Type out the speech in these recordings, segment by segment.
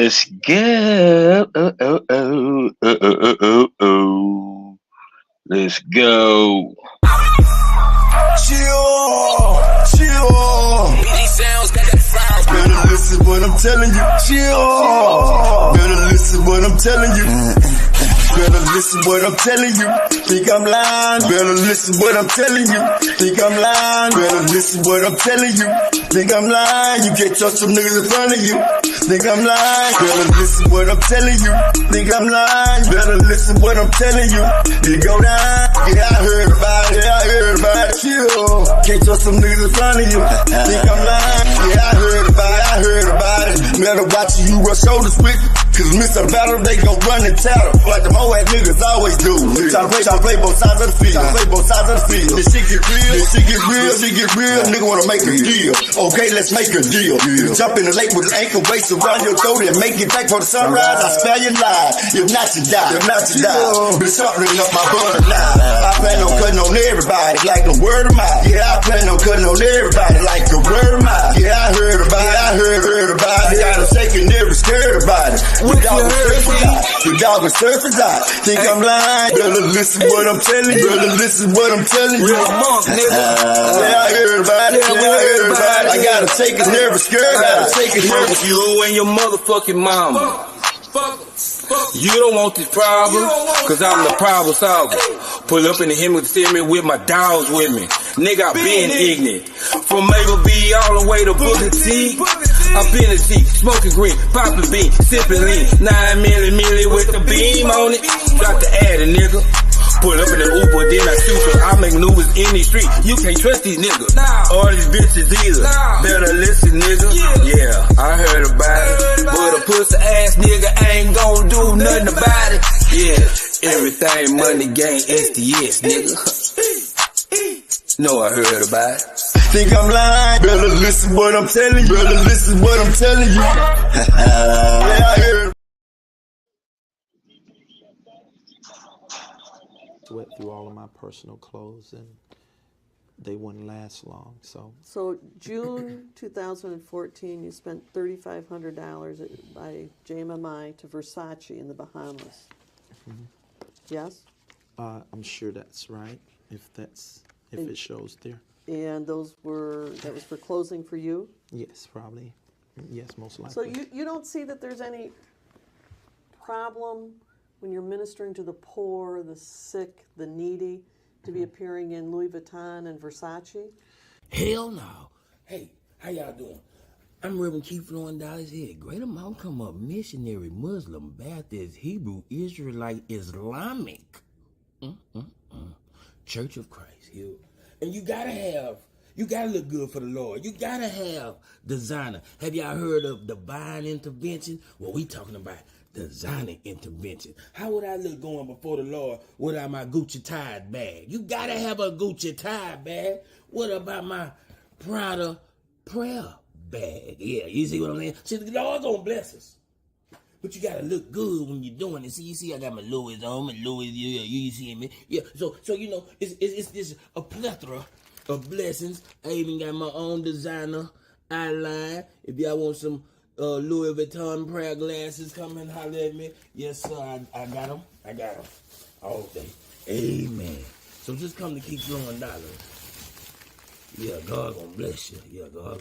Let's go. Let's go. Chill. Better listen what I'm telling you. Chill. Better listen what I'm telling you. Better listen what I'm telling you. Think I'm lying. Better listen what I'm telling you. Think I'm lying. Better listen what I'm telling you. Think I'm lying. You can't trust some niggas in front of you. Think I'm lying. Better listen what I'm telling you. Think I'm lying. Better listen what I'm telling you. It go down. Yeah, I heard about it. Chill. Can't trust some niggas in front of you. Think I'm lying. Yeah, I heard about it. Better watch you rub shoulders with. Cause miss a battle, they gon' run and tattle. Like them old ass niggas always do. Try to play both sides of the field. This shit get real. Nigga wanna make a deal. Okay, let's make a deal. Jump in the lake with an ankle weights around your throat and make it back for the sunrise. I spare your life. If not, you die. Been sharpening up my butter now. I plan on cutting on everybody like a word of mouth. Yeah, I plan on cutting on everybody like a word of mouth. Yeah, I heard about it. Got them shaking, never scared about it. The dog is surface out. Think I'm lying? Better listen what I'm telling you. Yeah, I heard about it. I gotta take it, never scared. You and your motherfucking mama. You don't want this problem, cause I'm the problem solver. Pull up in the hemisphere with my dogs with me. Nigga, I been ignorant. From Maple B all the way to Booker T. I been a G, smoking green, popping bean, sipping lean. 9 milli with the beam on it. Got to add a nigga. Pull up in the Uber, then I shoot her. I make maneuvers in these streets. You can't trust these niggas. All these bitches either. Better listen, nigga. Yeah, I heard about it. But a pussy ass nigga ain't gon' do nothing about it. Yeah, everything money gang SDS, nigga. No, I heard about it. Think I'm lying? Better listen what I'm telling you. Yeah, I heard. Went through all of my personal clothes and they wouldn't last long. So June 2014, you spent $3,500 by JMMI to Versace in the Bahamas. Mm-hmm. Yes? I'm sure that's right. If it shows there. And that was for closing for you? Yes, probably. Yes, most likely. So you don't see that there's any problem when you're ministering to the poor, the sick, the needy, to be appearing in Louis Vuitton and Versace? Hell no. Hey, how y'all doing? I'm Reverend Keith Flowing Dallas here. Greater Mount Come Up, missionary, Muslim, Baptist, Hebrew, Israelite, Islamic. Church of Christ here. And you gotta look good for the Lord. You gotta have designer. Have y'all heard of divine intervention? Well, we talking about designer intervention. How would I look going before the Lord without my Gucci Tide bag? You gotta have a Gucci Tide bag. What about my Prada prayer bag? Yeah, you see what I'm saying? See, the Lord's gonna bless us. But you gotta look good when you're doing it. See, you see, I got my Louis on, you see me? Yeah, so you know, it's a plethora of blessings. I even got my own designer eyeline. If y'all want some Louis Vuitton prayer glasses, come and holler at me. Yes, sir, I got them. All day. Amen. So just come to Keep Flowing Dollars. Yeah, God gonna bless you. Yeah, I got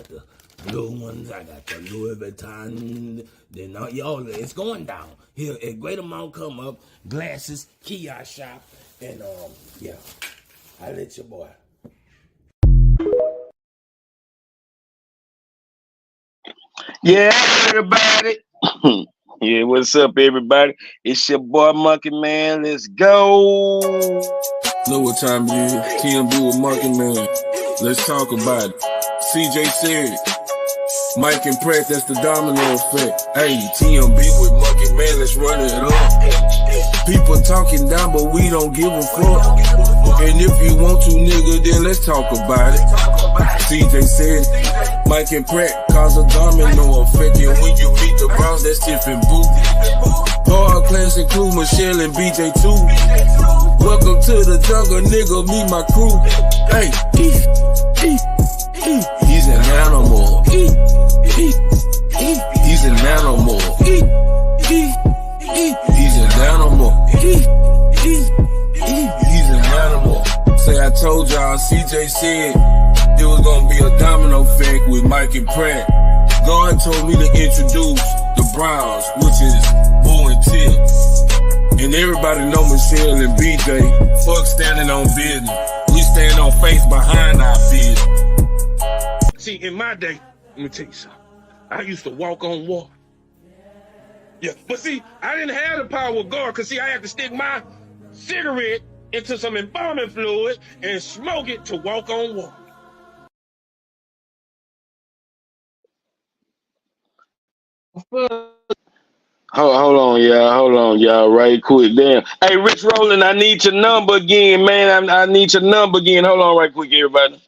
the blue ones. I got the Louis Vuitton. Then y'all, it's going down. Here at Greater Mount Come Up, glasses, kiosk shop, and yeah, I let your boy. Yeah, everybody. Yeah, what's up, everybody? It's your boy Monkey Man. Let's go. Know what time it is? TMB with Monkey Man. Let's talk about it. CJ said, Mike and Pratt, that's the domino effect. Hey, TMB with Monkey Man, let's run it up. People talking down, but we don't give a fuck. And if you want to, nigga, then let's talk about it. CJ said, Mike and Pratt cause a domino effect. And when you meet the Browns, that's Tiffin Boo. Hard class include Michelle and BJ too. Welcome to the jungle, nigga, meet my crew. Hey, he's an animal. He's an animal. He's an animal. He's an animal. Say I told y'all, CJ said it was gonna be a domino effect with Mike and Pratt. God told me to introduce the Browns, which is Boo and Tip. And everybody know Michelle and BJ. Fuck standing on business. We stand on faith behind our business. See, in my day, let me tell you something. I used to walk on water. Yeah, but see, I didn't have the power of God, because see, I had to stick my cigarette into some embalming fluid and smoke it to walk on water. Hold on, y'all, right quick. Damn. Hey, Rich Rollin, I need your number again, man. I need your number again. Hold on, right quick, everybody.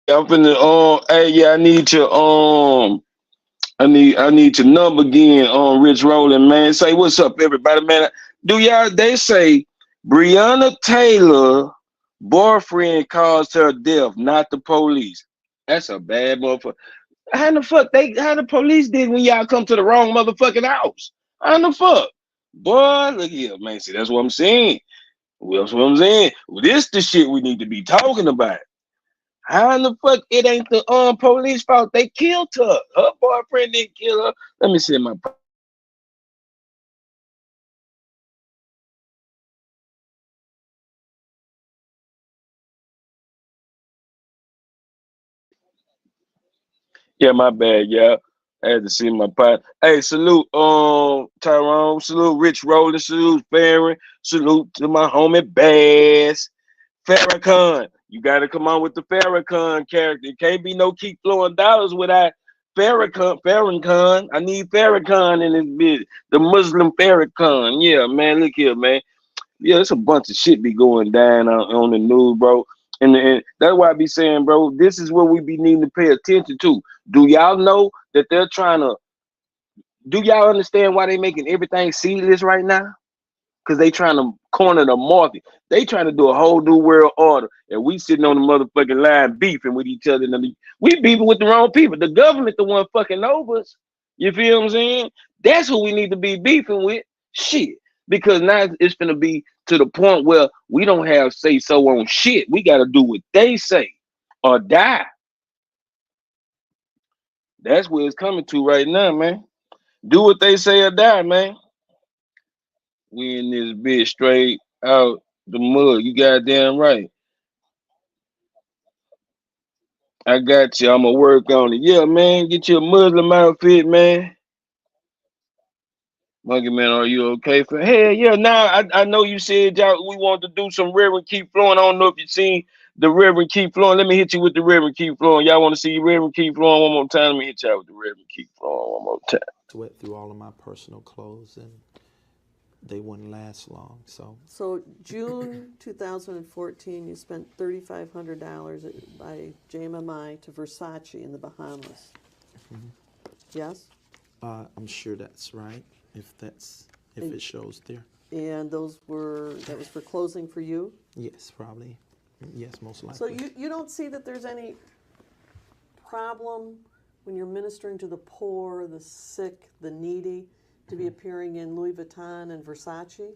I'm finna hey, yeah, I need your number again, Rich Rollin, man. Say what's up, everybody, man. They say Breonna Taylor boyfriend caused her death, not the police. That's a bad motherfucker. How the police did when y'all come to the wrong motherfucking house? How the fuck? Boy, look here, man. See, that's what I'm saying. That's what I'm saying. Well, this the shit we need to be talking about. How in the fuck it ain't the police fault? They killed her. Her boyfriend didn't kill her. Let me see my. Yeah, my bad, yeah. I had to see my pot. Hey, salute, Tyrone. Salute, Rich Rollin. Salute, Farron. Salute to my homie Bass. Farrakhan. You got to come on with the Farrakhan character. It can't be no keep flowing dollars without Farrakhan. I need Farrakhan in this bitch. The Muslim Farrakhan. Yeah, man. Look here, man. Yeah, it's a bunch of shit be going down on the news, bro. And that's why I be saying, bro, this is what we be needing to pay attention to. Do y'all know that they're trying to? Do y'all understand why they making everything seedless right now? Because they trying to corner the market. They trying to do a whole new world order, and we sitting on the motherfucking line beefing with each other. We beefing with the wrong people. The government, the one fucking over us. You feel what I'm saying? That's who we need to be beefing with. Shit. Because now it's gonna be to the point where we don't have say so on shit. We gotta do what they say or die. That's where it's coming to right now, man. Do what they say or die, man. We in this bitch straight out the mud. You goddamn right. I got you. I'm gonna work on it. Yeah, man. Get your Muslim outfit, man. Monkey Man, are you okay? For hell yeah. Now I know you said y'all we want to do some Reverend Keep Flowing. I don't know if you seen the Reverend Keep Flowing. Let me hit you with the Reverend Keep Flowing. Y'all want to see Reverend Keep Flowing one more time? Let me hit y'all with the Reverend Keep Flowing one more time. Sweat through all of my personal clothes, and they wouldn't last long. So June 2014, you spent $3,500 by JMMI to Versace in the Bahamas. Mm-hmm. Yes? I'm sure that's right. If it shows there. And that was for closing for you? Yes, probably. Yes, most likely. So you don't see that there's any problem when you're ministering to the poor, the sick, the needy, to be appearing in Louis Vuitton and Versace?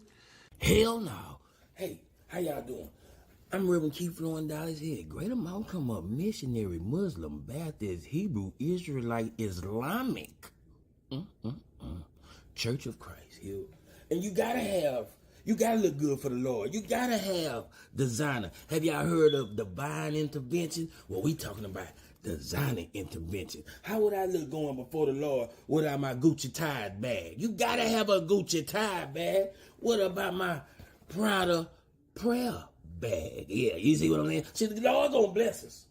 Hell no. Hey, how y'all doing? I'm Reverend Keith Flowing Dollars here. Greater Mount Come Up Missionary Muslim Baptist Hebrew Israelite Islamic Church of Christ here. And you gotta look good for the Lord. You gotta have designer. Have y'all heard of divine intervention? Well, we talking about designer intervention. How would I look going before the Lord without my Gucci tie bag? You gotta have a Gucci tie bag. What about my Prada prayer bag? Yeah, you see what I'm saying? See, the Lord gonna bless us.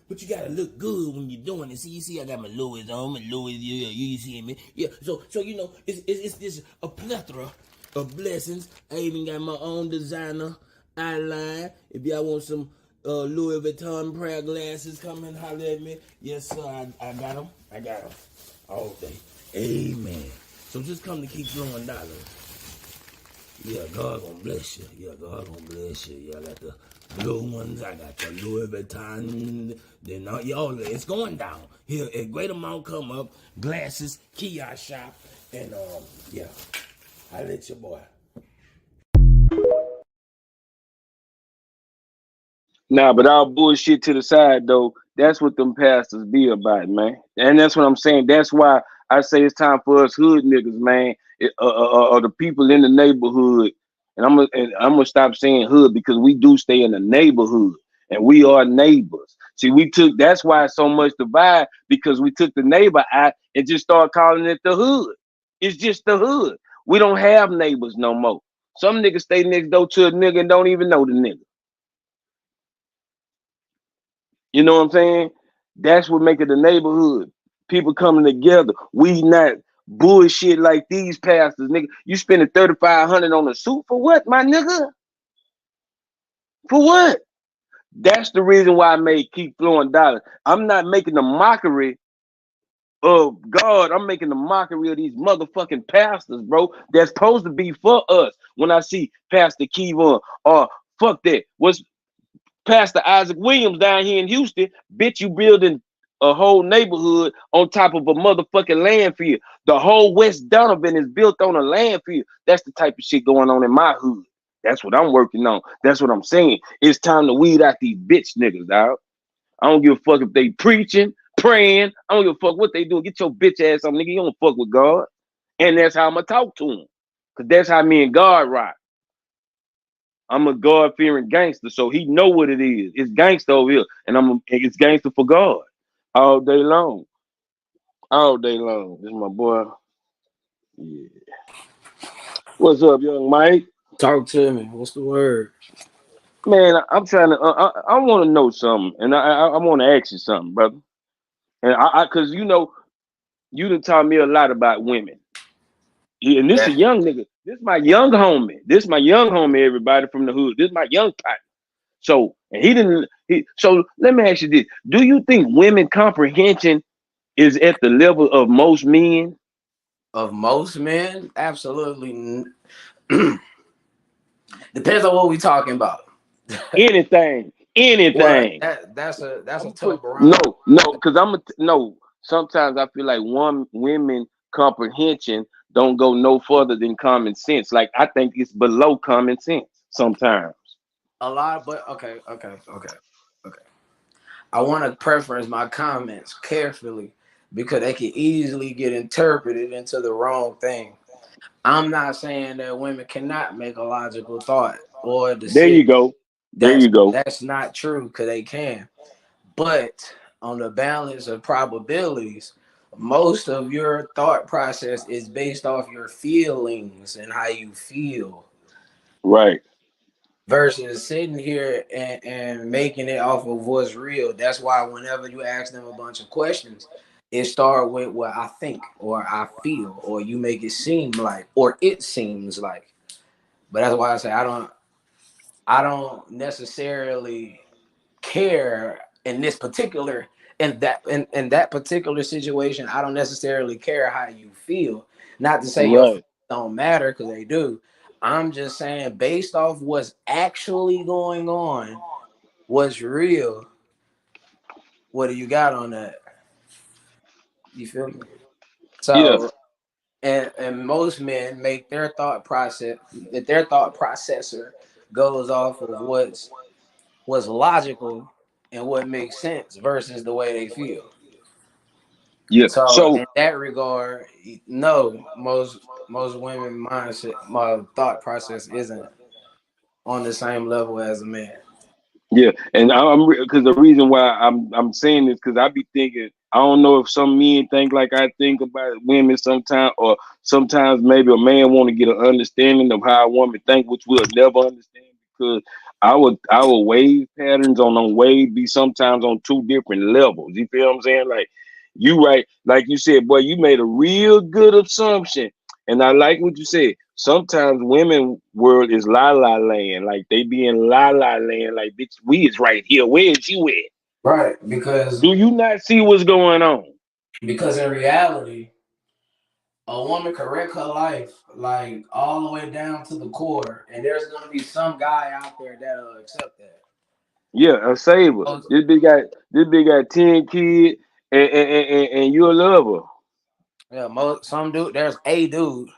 But you gotta look good when you're doing it. See, you see, I got my Louis on, yeah, you see me? Yeah, so you know, it's just a plethora of blessings. I even got my own designer Eyeline. If y'all want some Louis Vuitton prayer glasses, come and holler at me. Yes, sir. I got them. I got them all day. Amen. So just come to Keep Flowing Dollars. Yeah, God gonna bless you. Yeah, God gonna bless you. Yeah, I got the blue ones. I got the Louis Vuitton. Then y'all, it's going down. Here, a great amount come up. Glasses, kiosk shop, and yeah. I let your boy. Nah, but all bullshit to the side though, that's what them pastors be about, man. And that's what I'm saying. That's why I say it's time for us hood niggas, man, or the people in the neighborhood. And I'm gonna stop saying hood because we do stay in the neighborhood and we are neighbors. See, that's why it's so much divide, because we took the neighbor out and just started calling it the hood. It's just the hood. We don't have neighbors no more. Some niggas stay next door to a nigga and don't even know the nigga. You know what I'm saying? That's what make it the neighborhood. People coming together. We not bullshit like these pastors, nigga. You spending $3,500 on a suit for what, my nigga? For what? That's the reason why I made Keep Flowing Dollars. I'm not making a mockery of God. I'm making a mockery of these motherfucking pastors, bro. That's supposed to be for us. When I see Pastor Kevon or fuck that. What's Pastor Isaac Williams down here in Houston, bitch, you building a whole neighborhood on top of a motherfucking landfill. The whole West Donovan is built on a landfill. That's the type of shit going on in my hood. That's what I'm working on. That's what I'm saying. It's time to weed out these bitch niggas, dog. I don't give a fuck if they preaching, praying. I don't give a fuck what they do. Get your bitch ass on, nigga. You don't fuck with God. And that's how I'm going to talk to him. Because that's how me and God rock. I'm a God-fearing gangster, so he know what it is. It's gangster over here, and it's gangster for God all day long. All day long. This is my boy. Yeah. What's up, young Mike? Talk to me. What's the word? Man, I'm trying to. I want to know something, and I want to ask you something, brother. And cause you done taught me a lot about women. Yeah, and this is a young nigga. This is my young homie. Everybody from the hood. This is my young partner. So, and so let me ask you this. Do you think women comprehension is at the level of most men? Of most men? Absolutely. Depends on what we talking about. Anything. Well, that's a tough barometer. No, because sometimes I feel like women comprehension don't go no further than common sense. Like I think it's below common sense sometimes. A lot, but okay. I want to preference my comments carefully because they can easily get interpreted into the wrong thing. I'm not saying that women cannot make a logical thought or decision. There you go. That's not true because they can. But on the balance of probabilities, most of your thought process is based off your feelings and how you feel. Right. Versus sitting here and making it off of what's real. That's why whenever you ask them a bunch of questions, it starts with what I think or I feel, or you make it seem like, or it seems like. But that's why I say I don't necessarily care in that particular situation. I don't necessarily care how you feel. Not to say your feelings don't matter, because they do. I'm just saying, based off what's actually going on, what's real, what do you got on that? You feel me? So, yeah. And most men make their thought processor goes off of what's logical and what makes sense versus the way they feel. Yeah. So in that regard, no, most women mindset, my thought process isn't on the same level as a man. Yeah, and because the reason why I'm saying this, because I be thinking, I don't know if some men think like I think about women sometimes, or sometimes maybe a man want to get an understanding of how a woman think, which we'll never understand, because our wave patterns on wave be sometimes on two different levels. You feel what I'm saying? Like you right, like you said, boy, you made a real good assumption, and I like what you said. sometimes women world is la la land. Like they be in la la land. Like bitch, we is right here. Where is you at? Right, because Do you not see what's going on? in reality, a woman can wreck her life like all the way down to the core, and there's gonna be some guy out there that'll accept that. Yeah, a saver. This bitch got 10 kids and you a lover. Yeah, some dude, there's a dude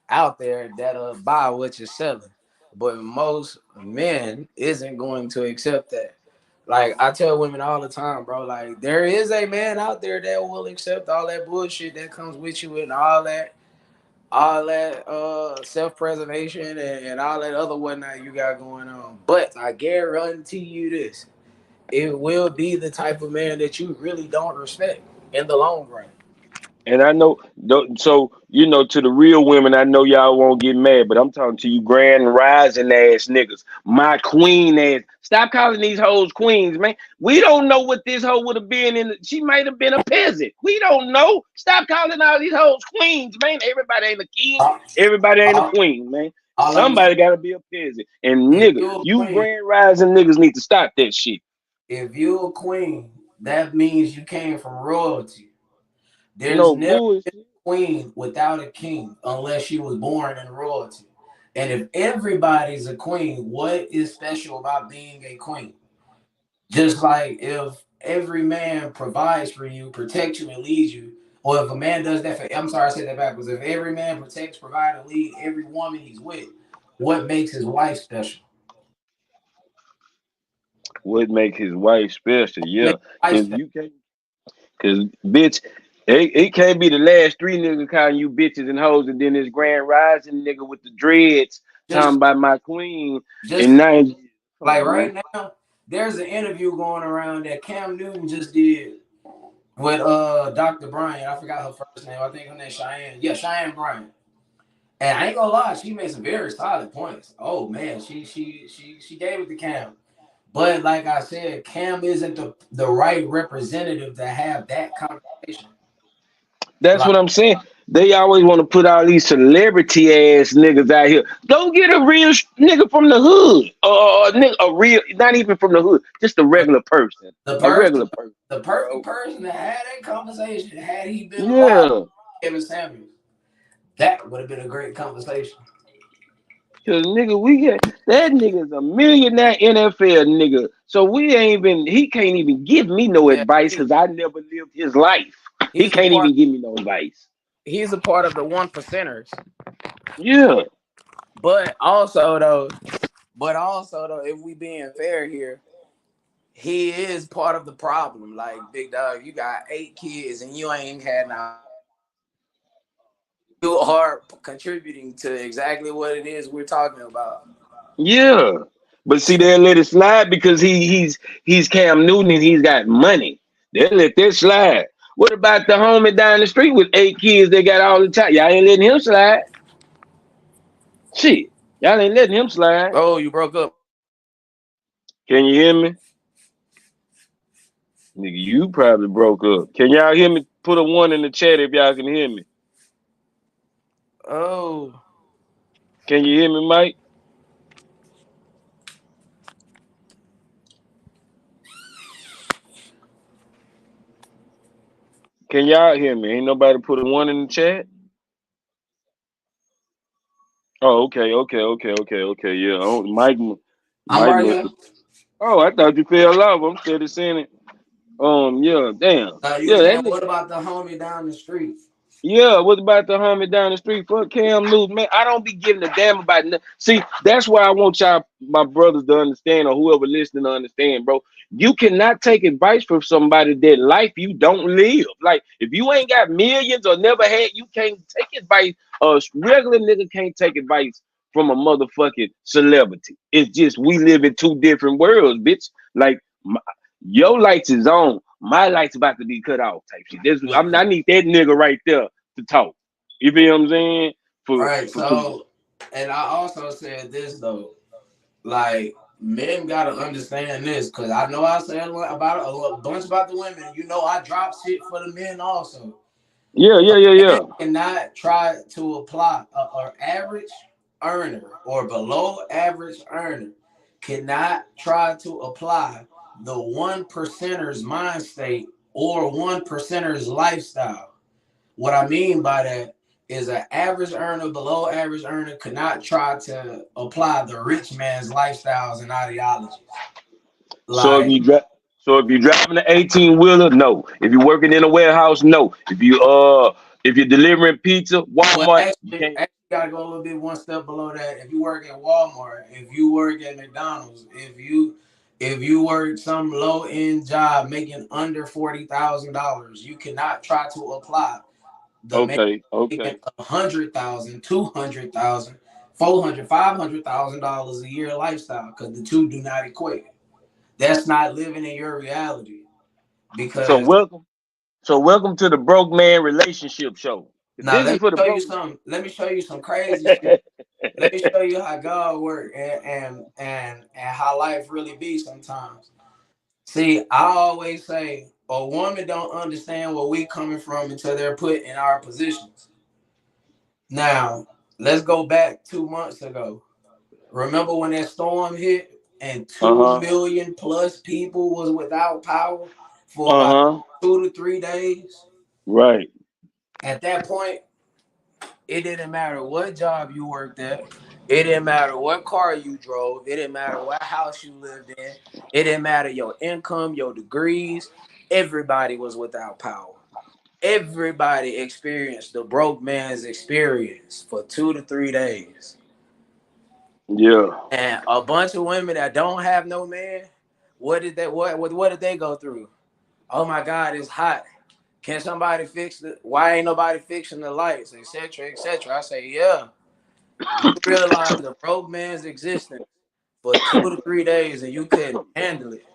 out there that'll buy what you're selling, but most men isn't going to accept that. Like I tell women all the time, bro, like there is a man out there that will accept all that bullshit that comes with you and all that self-preservation and all that other whatnot you got going on. But I guarantee you this, it will be the type of man that you really don't respect in the long run. And I know, so to the real women, I know y'all won't get mad, but I'm talking to you, grand rising ass niggas, my queen ass. Stop calling these hoes queens, man. We don't know what this hoe would have been in. She might have been a peasant. We don't know. Stop calling all these hoes queens, man. Everybody ain't a king. Everybody ain't a queen, man. Somebody gotta be a peasant. And nigga, you grand rising niggas need to stop that shit. If you're a queen, that means you came from royalty. There's never been a queen without a king unless she was born in royalty. And if everybody's a queen, what is special about being a queen? Just like if every man provides for you, protects you, and leads you, or if a man does that for, I'm sorry, I said that backwards. If every man protects, provides, and leads every woman he's with, what makes his wife special? What make his wife special? Yeah, because you can't. Because bitch, it can't be the last three niggas calling you bitches and hoes, and then this grand rising nigga with the dreads talking about my queen. And now, like right now, there's an interview going around that Cam Newton just did with Dr. Bryant. I forgot her first name. I think her name's Cheyenne. Yeah, Cheyenne Bryant. And I ain't gonna lie, she made some very solid points. Oh man, she gave it to Cam. But like I said, Cam isn't the right representative to have that conversation. That's what I'm saying. They always want to put all these celebrity ass niggas out here. Go get a real nigga from the hood, a real, not even from the hood, just a regular person. The perfect person that had that conversation, had he been alive, Kevin Samuels, that would have been a great conversation. Cause nigga, we get that nigga's a millionaire NFL nigga. So he can't even give me no advice because I never lived his life. He can't even give me no advice. He's a part of the 1%ers. Yeah. But also though, if we being fair here, he is part of the problem. Like, big dog, you got 8 kids and you ain't had now. You are contributing to exactly what it is we're talking about. Yeah, but see, they'll let it slide because he's Cam Newton and he's got money. They'll let that slide. What about the homie down the street with 8 kids they got all the time? Y'all ain't letting him slide. Shit, y'all ain't letting him slide. Oh, you broke up. Can you hear me? Nigga, you probably broke up. Can y'all hear me? Put a 1 in the chat if y'all can hear me. Oh. Can you hear me, Mike? Can y'all hear me? Ain't nobody put a 1 in the chat? Oh, okay. Yeah, Mike. Oh, I thought you fell off. I'm steady saying it. Yeah, damn. What about the homie down the street? Yeah, what about the homie down the street? Fuck Cam Newton, man. I don't be giving a damn about nothing. See, that's why I want y'all, my brothers, to understand, or whoever listening to understand, bro. You cannot take advice from somebody that life you don't live. Like, if you ain't got millions or never had, you can't take advice. A regular nigga can't take advice from a motherfucking celebrity. It's just we live in 2 different worlds, bitch. Like, your lights is on. My light's about to be cut off type shit. I need that nigga right there to talk. You feel what I'm saying? And I also said this though, like, men gotta understand this, because I know I said about a bunch about the women. You know, I drop shit for the men also. Yeah. Cannot try to apply an average earner or below average earner cannot try to apply the one percenter's mind state or one percenter's lifestyle. What I mean by that is an average earner, below average earner cannot try to apply the rich man's lifestyles and ideologies. So if Like, you're driving an 18-wheeler, no. If you're working in a warehouse, no. If you're delivering pizza, well, Walmart, you actually, can't. gotta go a little bit one step below that. If you work at Walmart, if you work at McDonald's, if you work some low end job making under $40,000, you cannot try to apply the man Okay. making $100,000, $200,000, $400,000, $500,000 a year lifestyle, because the two do not equate. That's not living in your reality. Because So welcome to the Broke Man Relationship Show. now This is for the broke. let me show you some crazy shit. Let me show you how God works and how life really be sometimes. See, I always say a woman don't understand where we coming from until they're put in our positions. Now, let's go back 2 months ago. Remember when that storm hit and 2 million plus people was without power for about 2 to 3 days? Right. At that point, it didn't matter what job you worked at. It didn't matter what car you drove. It didn't matter what house you lived in. It didn't matter your income, your degrees. Everybody was without power. Everybody experienced the broke man's experience for 2 to 3 days. Yeah. And a bunch of women that don't have no man, what did they go through? Oh my God, it's hot. Can somebody fix it? Why ain't nobody fixing the lights, etc., etc.? I say, yeah. You realize the broke man's existence for 2 to 3 days and you couldn't handle it.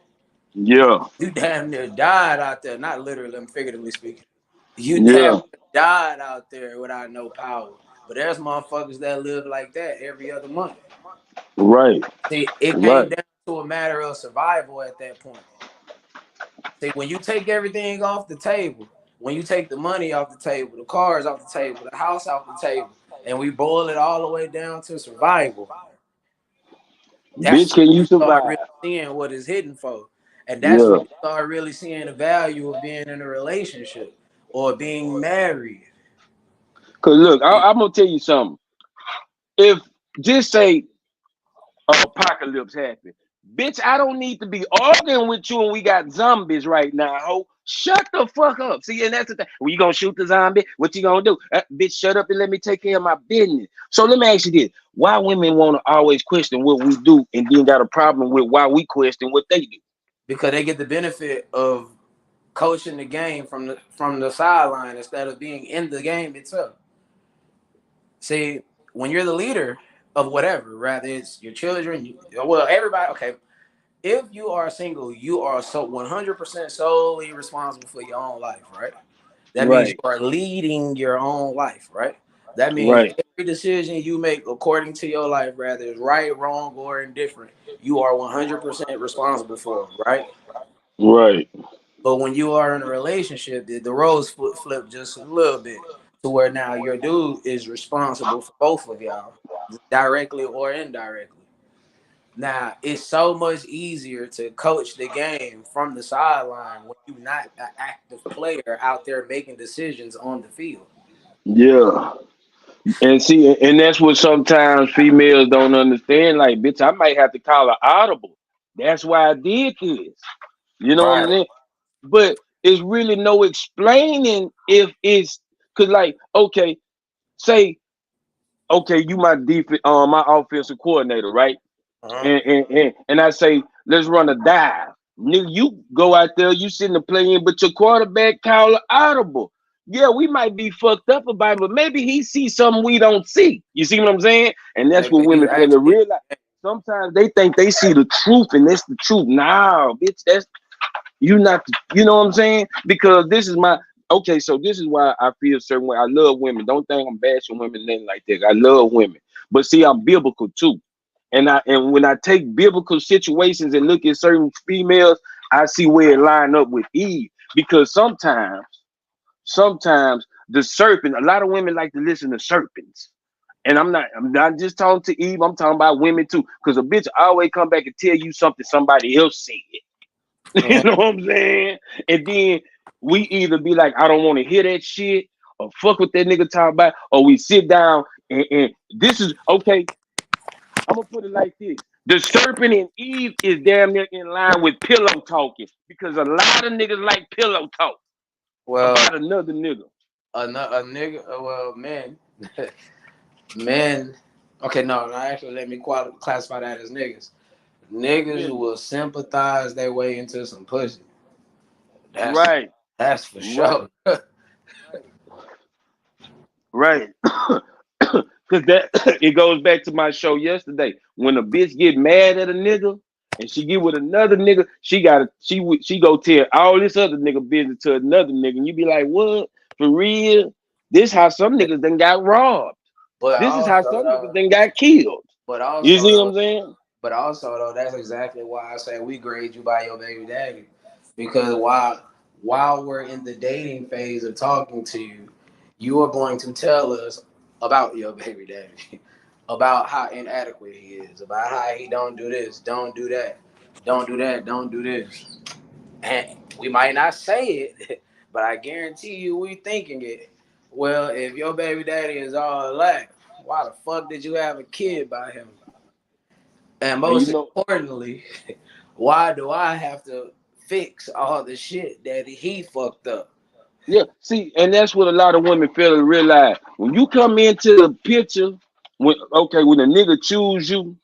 Yeah. You damn near died out there. Not literally, I'm figuratively speaking. You damn near died out there without no power. But there's motherfuckers that live like that every other month. Right. See, it came down to a matter of survival at that point. See, when you take everything off the table, when you take the money off the table, the cars off the table, the house off the table, and we boil it all the way down to survival, bitch, can you survive? Really seeing what is hidden for. And that's when you start really seeing the value of being in a relationship or being married. Cause look, I'm gonna tell you something. If just say apocalypse happened, bitch, I don't need to be arguing with you and we got zombies right now, ho. Shut the fuck up. See, and that's the thing. Well, you gonna shoot the zombie? What you gonna do? Bitch, shut up and let me take care of my business. So let me ask you this. Why women want to always question what we do and then got a problem with why we question what they do? Because they get the benefit of coaching the game from the sideline instead of being in the game itself. See, when you're the leader of whatever, rather it's your children, everybody, okay. If you are single, you are 100% solely responsible for your own life, right? That means you are leading your own life, right? That means every decision you make according to your life, rather it's right, wrong, or indifferent, you are 100% responsible for, right? Right. But when you are in a relationship, the roles flip just a little bit to where now your dude is responsible for both of y'all, directly or indirectly. Now, it's so much easier to coach the game from the sideline when you're not an active player out there making decisions on the field. Yeah. And see, and that's what sometimes females don't understand. Like, bitch, I might have to call an audible. That's why I did this. You know what I'm saying? But it's really no explaining if it's because, like, okay, say, okay, you my my offensive coordinator, right? And I say, let's run a dive. Nigga, you go out there, you sitting there playing, but your quarterback call an audible. Yeah, we might be fucked up about it, but maybe he sees something we don't see. You see what I'm saying? And that's what women fail to realize. Sometimes they think they see the truth, and that's the truth. Nah, bitch, that's you not. You know what I'm saying? Because this is my okay. So this is why I feel a certain way. I love women. Don't think I'm bashing women, nothing like that. I love women, but see, I'm biblical too. And when I take biblical situations and look at certain females, I see where it line up with Eve. Because sometimes the serpent. A lot of women like to listen to serpents. And I'm not just talking to Eve, I'm talking about women too. Because a bitch always come back and tell you something somebody else said. You know what I'm saying? And then we either be like, I don't want to hear that shit, or fuck what that nigga talk about, or we sit down and this is okay. I'm gonna put it like this. The serpent and Eve is damn near in line with pillow talking because a lot of niggas like pillow talk about another nigga. A nigga, well, men. Men, okay, no, actually, let me classify that as niggas. Niggas will sympathize their way into some pussy. That's for sure. Right. Cause it goes back to my show yesterday. When a bitch get mad at a nigga and she get with another nigga, she go tell all this other nigga business to another nigga, and you be like, what? For real? This how some niggas done got robbed. But this is how some niggas then got killed. But also, you see what I'm saying? But also, though, that's exactly why I say we grade you by your baby daddy. Because while we're in the dating phase of talking to you, you are going to tell us about your baby daddy, about how inadequate he is, about how he don't do this, don't do that, don't do that, don't do this. And we might not say it, but I guarantee you we thinking it. Well, if your baby daddy is all black, why the fuck did you have a kid by him? And most importantly, why do I have to fix all the shit that he fucked up? Yeah, see, and that's what a lot of women fail to realize. When you come into the picture, when a nigga choose you,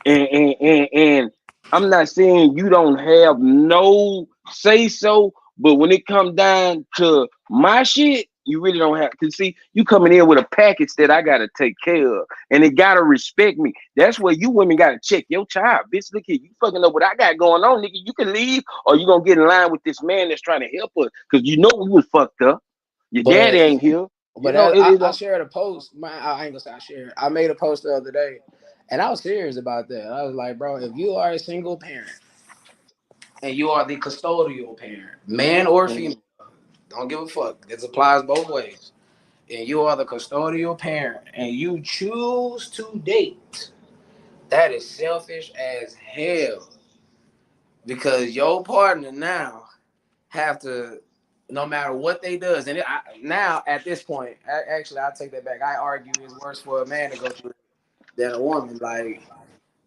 and I'm not saying you don't have no say so, but when it come down to my shit, you really don't have to. See, you coming in with a package that I gotta take care of, and it gotta respect me. That's where you women gotta check your child, bitch. Look here, you fucking up what I got going on, nigga. You can leave, or you gonna get in line with this man that's trying to help us, cause you know we was fucked up. Your daddy ain't here. But I shared a post. I ain't gonna say I shared. I made a post the other day, and I was serious about that. I was like, bro, if you are a single parent and you are the custodial parent, man or female, don't give a fuck. This applies both ways. And you are the custodial parent and you choose to date, that is selfish as hell. Because your partner now have to, no matter what they does, and now at this point, actually I'll take that back. I argue it's worse for a man to go through than a woman. Like,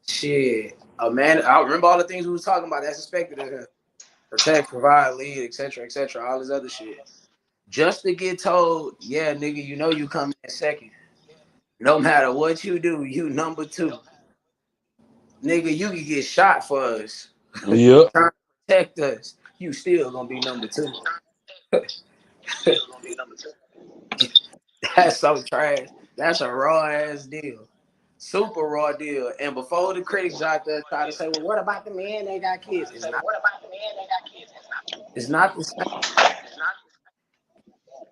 shit, a man, I remember all the things we was talking about that's expected of him. Protect, provide, lead, etc., all this other shit. Just to get told, yeah, nigga, you know you come in second. No matter what you do, you number two. Nigga, you can get shot for us. Yep. Trying to protect us. You still gonna be number two. That's so trash. That's a raw ass deal. Super raw deal. And before the critics out there try to say, well, what about the men that got kids? It's not the same.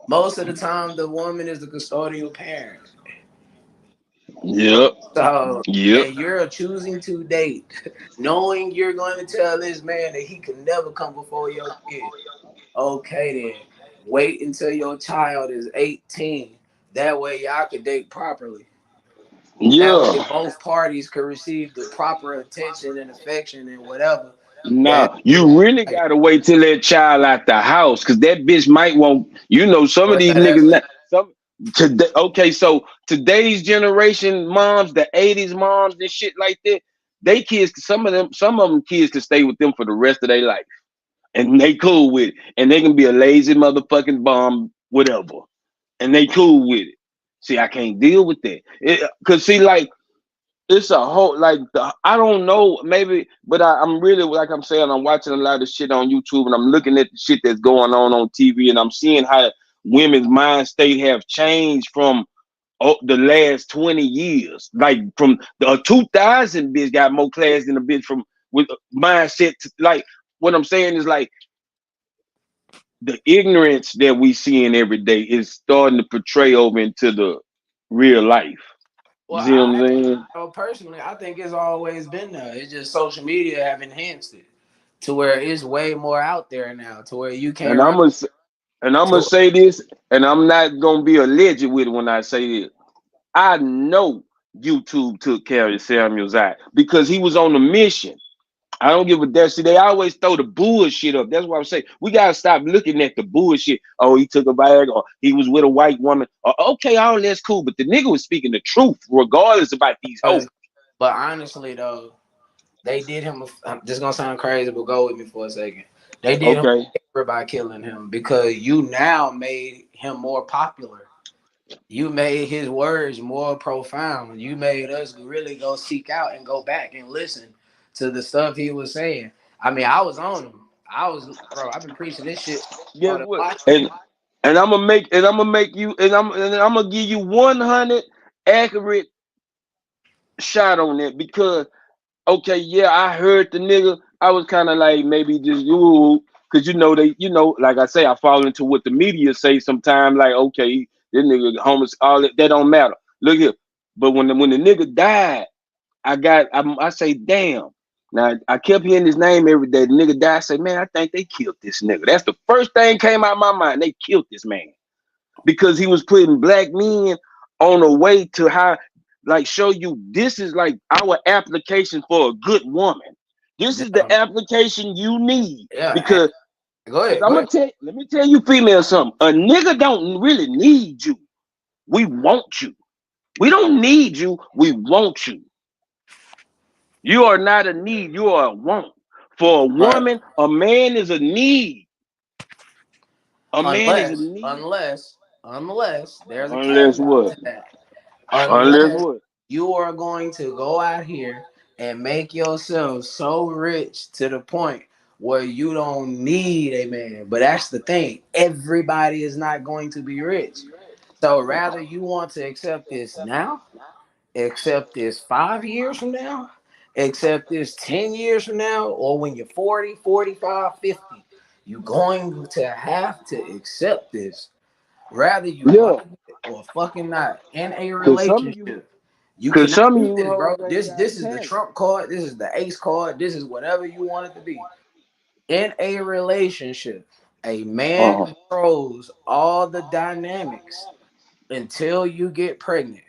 Most of the time, the woman is the custodial parent. Yep. So, and you're choosing to date, knowing you're going to tell this man that he can never come before your kid. Okay, then. Wait until your child is 18. That way, y'all can date properly. Yeah. That way both parties can receive the proper attention and affection and whatever. No, you really gotta wait till that child out the house, because that bitch might want, some of these niggas. So today's generation moms, the 80s moms and shit like that, they kids, some of them kids can stay with them for the rest of their life, and they cool with it, and they can be a lazy motherfucking bum, whatever, and they cool with it. See, I can't deal with that, cause see, like, it's a whole, like, I don't know, maybe, but I'm really, like I'm saying, I'm watching a lot of shit on YouTube, and I'm looking at the shit that's going on TV, and I'm seeing how women's mind state have changed from the last 20 years. Like, from the 2000 bitch got more class than a bitch from with mindset. Like, what I'm saying is, like, the ignorance that we seeing every day is starting to portray over into the real life. Well, you see what I'm saying? Personally, I think it's always been there. It's just social media have enhanced it to where it's way more out there now, to where you can't. And I'm gonna say this, and I'm not gonna be alleged with it when I say this. I know YouTube took care of Samuel's eye because he was on a mission. I don't give a damn. See, they always throw the bullshit up. That's what I'm saying. We gotta stop looking at the bullshit. Oh, he took a bag, or he was with a white woman. Or, okay, all that's cool, but the nigga was speaking the truth, regardless about these hoes. But honestly, though, they did him. This gonna sound crazy, but go with me for a second. They did him a favor by killing him because you now made him more popular. You made his words more profound. You made us really go seek out and go back and listen to the stuff he was saying. I mean, I was on him. I've been preaching this shit. Yeah, and I'm gonna make you, and I'm gonna give you 100 accurate shot on that because, okay, yeah, I heard the nigga. I was kind of like maybe just you, because like I say, I fall into what the media say sometimes. Like, okay, this nigga homeless, all that don't matter. Look here, but when the nigga died, I say, damn. Now I kept hearing his name every day. The nigga died. I say, man, I think they killed this nigga. That's the first thing came out of my mind. They killed this man because he was putting black men on a way to how, like, show you this is like our application for a good woman. This is the application you need. Yeah, because go ahead. Let me tell you, female, something. A nigga don't really need you. We want you. We don't need you. We want you. You are not a need. You are a want. For a woman, a man is a need. Man is a need. Unless there's a unless what? To that. Unless what? You are going to go out here and make yourself so rich to the point where you don't need a man. But that's the thing. Everybody is not going to be rich. So rather you want to accept this now, accept this 5 years from now, accept this 10 years from now, or when you're 40, 45, 50, you're going to have to accept this. Rather you like it or fucking not in a relationship. You can this, bro. This is the Trump card. This is the ace card. This is whatever you want it to be. In a relationship, a man controls all the dynamics until you get pregnant.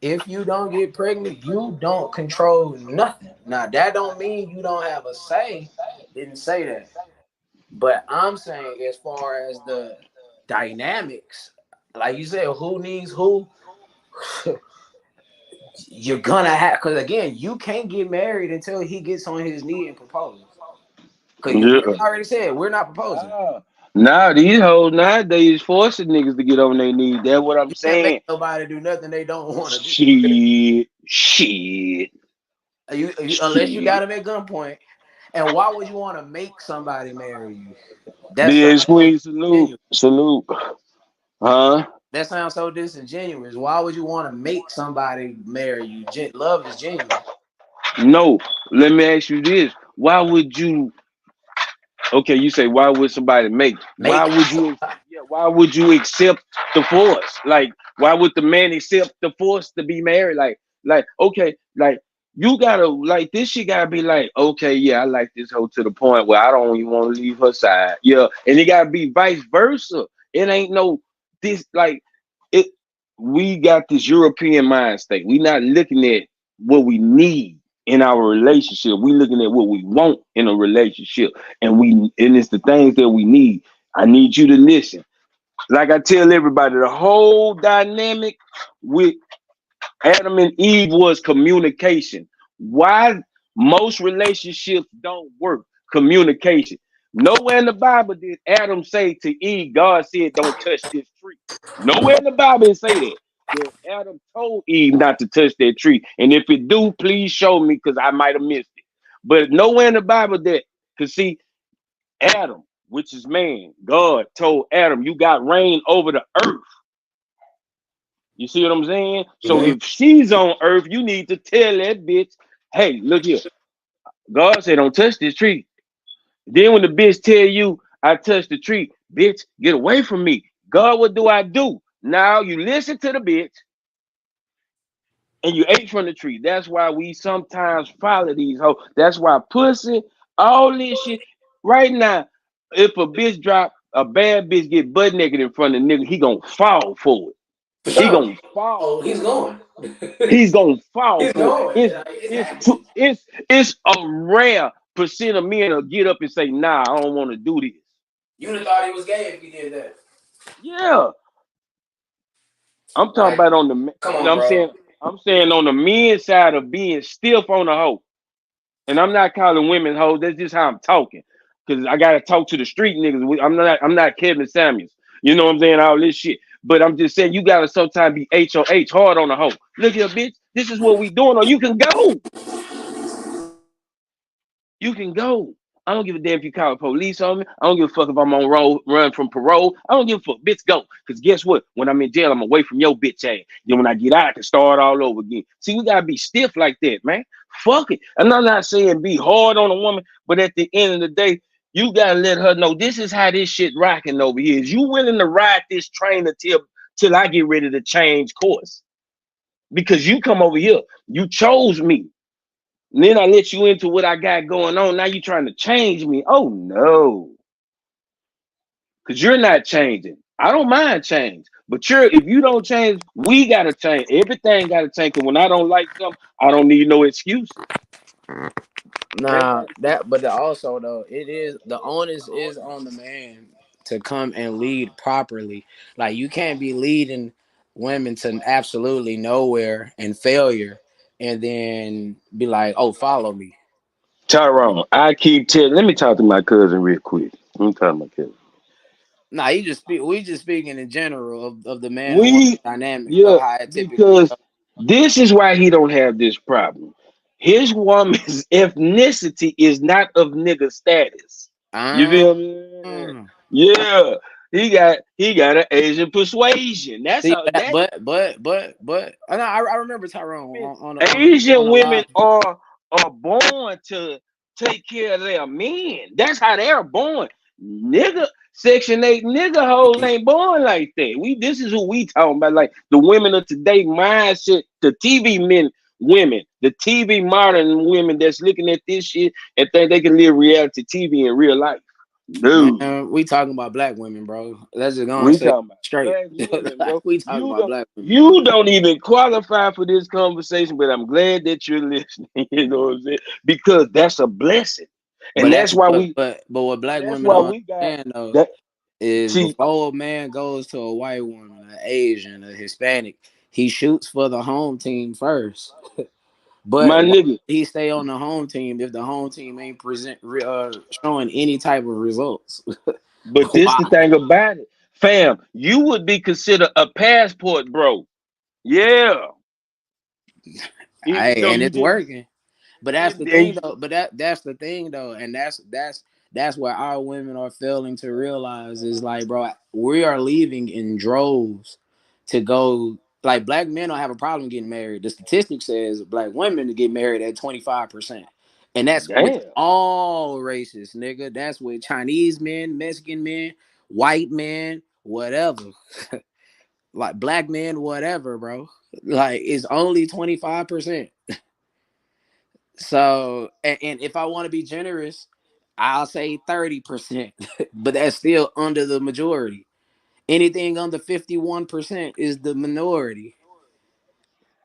If you don't get pregnant, you don't control nothing. Now, that don't mean you don't have a say. Didn't say that. But I'm saying as far as the dynamics, like you said, who needs who? You're gonna have, because again, you can't get married until he gets on his knee and proposes. Because you already said we're not proposing. Nah, these hoes nowadays forcing niggas to get on their knees. That's what I'm saying. Can't make nobody do nothing they don't want to do. Shit. Unless you got them at gunpoint. And why would you want to make somebody marry you? That's Queen, salute. Huh? That sounds so disingenuous. Why would you want to make somebody marry you? Love is genuine. No, let me ask you this. Why would you? Okay, you say why would somebody make? Why would you? Yeah, why would you accept the force? Like, why would the man accept the force to be married? Like, okay, like you gotta like this shit gotta be like, okay, yeah, I like this hoe to the point where I don't even want to leave her side. Yeah, and it gotta be vice versa. It ain't no this like it. We got this European mind state. We not looking at what we need in our relationship. We looking at what we want in a relationship, and it's the things that we need. I need you to listen. Like I tell everybody, the whole dynamic with Adam and Eve was communication. Why most relationships don't work? Communication. Nowhere in the Bible did Adam say to Eve, God said, don't touch this tree. Nowhere in the Bible say that. That Adam told Eve not to touch that tree. And if it do, please show me because I might have missed it. But nowhere in the Bible that, because see, Adam, which is man, God told Adam, you got reign over the earth. You see what I'm saying? So if she's on earth, you need to tell that bitch, hey, look here. God said, don't touch this tree. Then when the bitch tell you, I touched the tree, bitch, get away from me. God, what do I do? Now you listen to the bitch and you ate from the tree. That's why we sometimes follow these hoes. That's why pussy, all this shit. Right now, if a bitch drop a bad bitch get butt naked in front of the nigga, he gonna fall for it. For He sure. gonna fall. Oh, he's going. He's gonna fall He's for going. it. It's happening. It's a rare percent of men will get up and say, nah, I don't want to do this. You'd have thought he was gay if he did that. Yeah. I'm talking Like, about on the come on, bro. I'm saying on the men's side of being stiff on the hoe. And I'm not calling women hoes. That's just how I'm talking. Cause I gotta talk to the street niggas. I'm not Kevin Samuels. You know what I'm saying? All this shit. But I'm just saying you gotta sometimes be HOH hard on the hoe. Look here, bitch. This is what we doing, or you can go. You can go. I don't give a damn if you call the police on me. I don't give a fuck if I'm on road run from parole. I don't give a fuck. Bitch, go. Because guess what? When I'm in jail, I'm away from your bitch ass. Then when I get out, I can start all over again. See, we gotta be stiff like that, man. Fuck it. And I'm not saying be hard on a woman, but at the end of the day, you gotta let her know this is how this shit rocking over here. Is you willing to ride this train till I get ready to change course? Because you come over here, you chose me. And then I let you into what I got going on. Now you trying to change me. Oh no. Because you're not changing. I don't mind change. But if you don't change, we gotta change. Everything gotta change. And when I don't like something, I don't need no excuse. Nah, but also though, it is the onus is on the man to come and lead properly. Like you can't be leading women to absolutely nowhere and failure, and then be like, "Oh, follow me." Tyrone, I keep telling. Let me talk to my cousin real quick. Let me talk to my cousin. Nah, we just speaking in general of the man and woman We, dynamic yeah, of how it typically because goes. this is why he don't have this problem. His woman's ethnicity is not of nigga status. You feel me? Yeah, he got an Asian persuasion. That's See, how that I remember Tyrone on Asian a women live. are born to take care of their men. That's how they're born. Nigga, Section 8 nigga hoes ain't born like that. This is who we talking about. Like the women of today mindset, the women, the TV modern women that's looking at this shit and think they can live reality TV in real life. No. Man, we talking about black women, bro. Let's just go and We say talking about straight. black women, bro. We talking about black women. You don't even qualify for this conversation, but I'm glad that you're listening. You know what I'm saying? Because that's a blessing, and that's why but what black that's women why don't we got understand though that. is See, before a man goes to a white woman, an Asian, a Hispanic, he shoots for the home team first. my But why nigga. he stay on the home team if the home team ain't showing any type of results? But this Why? the thing about it, fam. You would be considered a passport, bro. Yeah, even Hey, though and you it's didn't. working. But that's the thing And though. But that's the thing though, and that's where our women are failing to realize is like, bro, we are leaving in droves to go. Like black men don't have a problem getting married. The statistic says black women to get married at 25%. And that's with damn. all races, nigga. That's with Chinese men, Mexican men, white men, whatever. Like black men, whatever, bro. Like it's only 25%. So, and if I want to be generous, I'll say 30%, but that's still under the majority. Anything under 51% is the minority.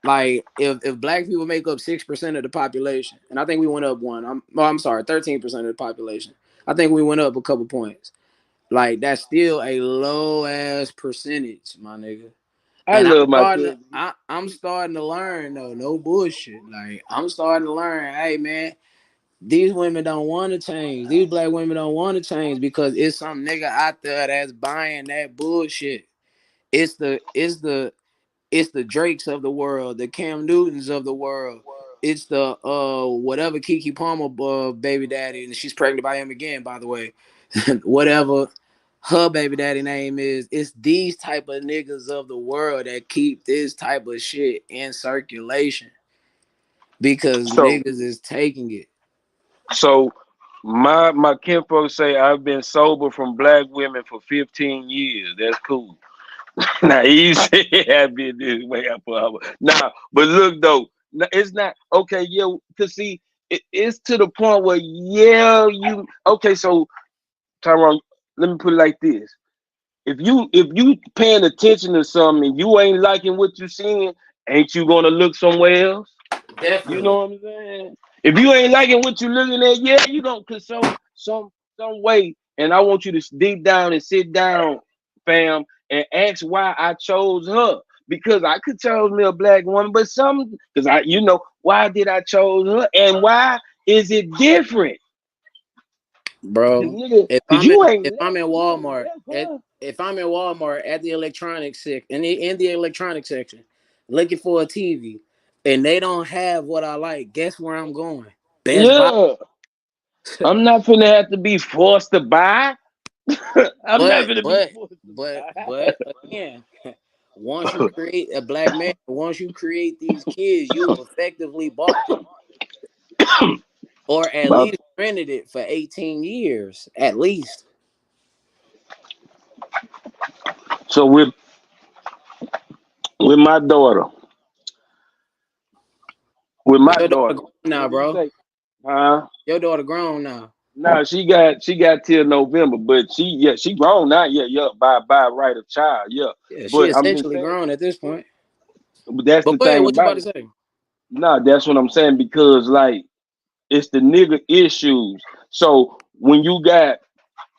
Like if black people make up 6% of the population, and I think we went up one. I'm sorry, 13% of the population. I think we went up a couple points. Like that's still a low ass percentage, my nigga. I And love my cousin. I'm starting to learn though, no bullshit. Like I'm starting to learn, hey man, these women don't want to change. These black women don't want to change because it's some nigga out there that's buying that bullshit. It's the Drakes of the world, the Cam Newtons of the world. It's the whatever Keke Palmer baby daddy, and she's pregnant by him again, by the way. Whatever her baby daddy name is, it's these type of niggas of the world that keep this type of shit in circulation because So niggas is taking it. So my kinfolk say I've been sober from black women for 15 years. That's cool. Now he said I've been this way for now, but look though, it's not okay. Yeah, cause it's to the point where you okay. So Tyrone, let me put it like this. If you paying attention to something and you ain't liking what you seeing, ain't you gonna look somewhere else? Definitely. You know what I'm saying? If you ain't liking what you looking at, yeah, you gonna cause some way. And I want you to deep down and sit down, fam, and ask why I chose her. Because I could chose me a black woman, but because why did I chose her and why is it different? Bro, Nigga, if cause I'm in Walmart at the electronics in the electronics section looking for a TV and they don't have what I like, guess where I'm going? Best Buy. yeah, I'm not finna have to be forced to buy. I'm not gonna be forced to buy. But again, once you create a black man, once you create these kids, you've effectively bought them. Or at least rented it for 18 years, at least. So with my daughter, Your daughter grown now, bro. Your daughter grown now. No, she got till November, but she grown now, by right of child, Yeah, she But essentially grown at this point. But that's But the go ahead, thing what you about about it. to say? No, that's what I'm saying, because like it's the nigga issues. So when you got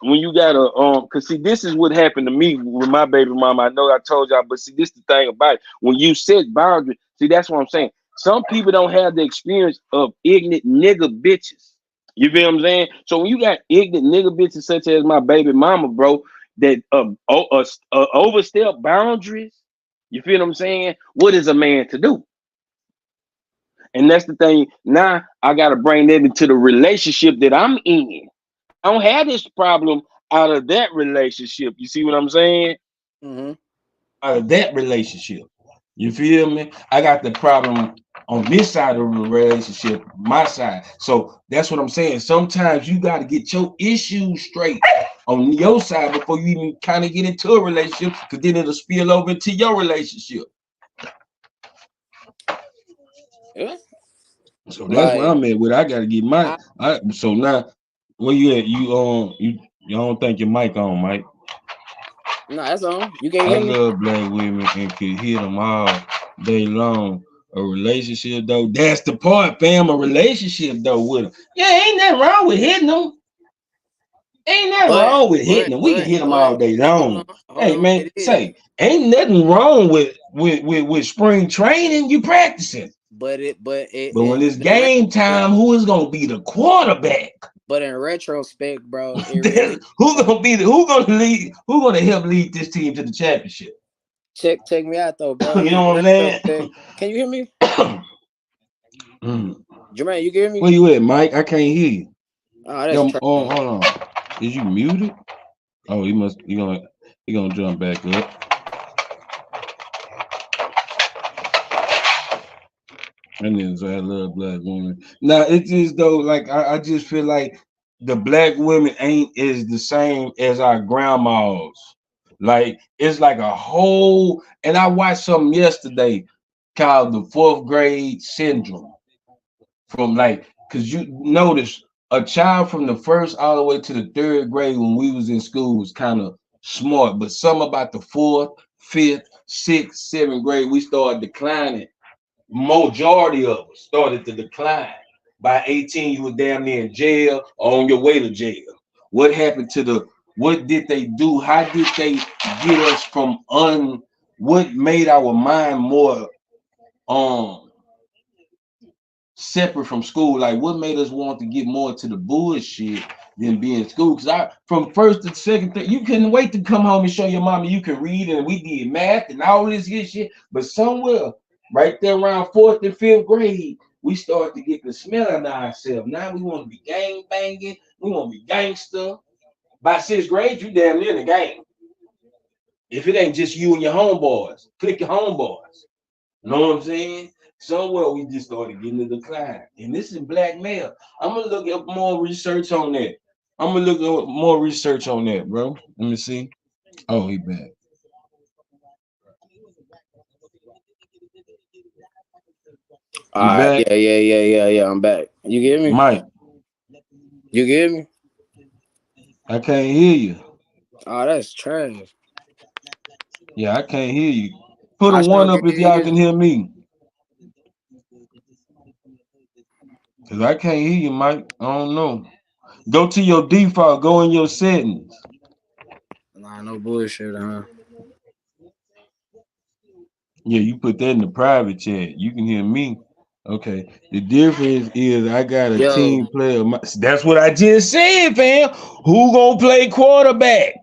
a cause see, this is what happened to me with my baby mama. I know I told y'all, but see, this is the thing about it. When you set boundaries, see, that's what I'm saying. Some people don't have the experience of ignorant nigga bitches. You feel what I'm saying? So when you got ignorant nigga bitches such as my baby mama, bro, that overstep boundaries, you feel what I'm saying? What is a man to do? And that's the thing. Now I gotta bring that into the relationship that I'm in. I don't have this problem out of that relationship. You see what I'm saying? Mm-hmm. Out of that relationship. You feel me? I got the problem on this side of the relationship, my side. So that's what I'm saying. Sometimes you got to get your issues straight on your side before you even kind of get into a relationship, because then it'll spill over into your relationship. Yeah. So that's where I'm at with. I got to get my. So now, where you at? You don't think your mic on, Mike? No, that's on. You can't hear me. I love black women and could hit them all day long. A relationship though, that's the part, fam. A relationship though with them. Yeah, ain't nothing wrong with hitting them. Ain't nothing wrong with hitting them. We can hit them all day long. Hey man, say ain't nothing wrong with spring training. You practicing. But when it's game time, who is gonna be the quarterback? But in retrospect, bro, who gonna help lead this team to the championship? Check me out though, bro. You know what I'm saying? Can you hear me? Jermaine, you can hear me? Where you at, Mike? I can't hear you. Oh, that's hold on. Is you muted? Oh, he gonna jump back up. And then so I love black women. Now it's just though, like I just feel like the black women ain't is the same as our grandmas. Like it's like a whole, and I watched something yesterday called the 4th grade syndrome. From because you notice a child from the 1st all the way to the 3rd grade when we was in school was kind of smart, but some about the 4th, 5th, 6th, 7th grade we started declining. Majority of us started to decline. By 18, you were damn near in jail or on your way to jail. What happened to what did they do? How did they get us from what made our mind more separate from school? Like what made us want to get more to the bullshit than be in school? Because from 1st to 2nd, you couldn't wait to come home and show your mama you can read, and we did math and all this good shit. But somewhere right there around 4th and 5th grade, we started to get the smell of ourselves. Now we want to be gang banging. We want to be gangster. By 6th grade, you damn near in the game. If it ain't just you and your homeboys, click your homeboys. Know what I'm saying? Somewhere we just started getting a decline. And this is black male. I'm going to look up more research on that. Bro. Let me see. Oh, he back. Yeah. I'm back. You get me, Mike? You get me? I can't hear you. Oh, that's trash. Yeah, I can't hear you. Put a I sure one can up if hear y'all you. can hear me. Cause I can't hear you, Mike. I don't know. Go to your default. Go in your settings. Nah, no bullshit, huh? Yeah, you put that in the private chat. You can hear me. Okay. The difference is I got a Yo, team player. That's what I just said, fam. Who gonna play quarterback?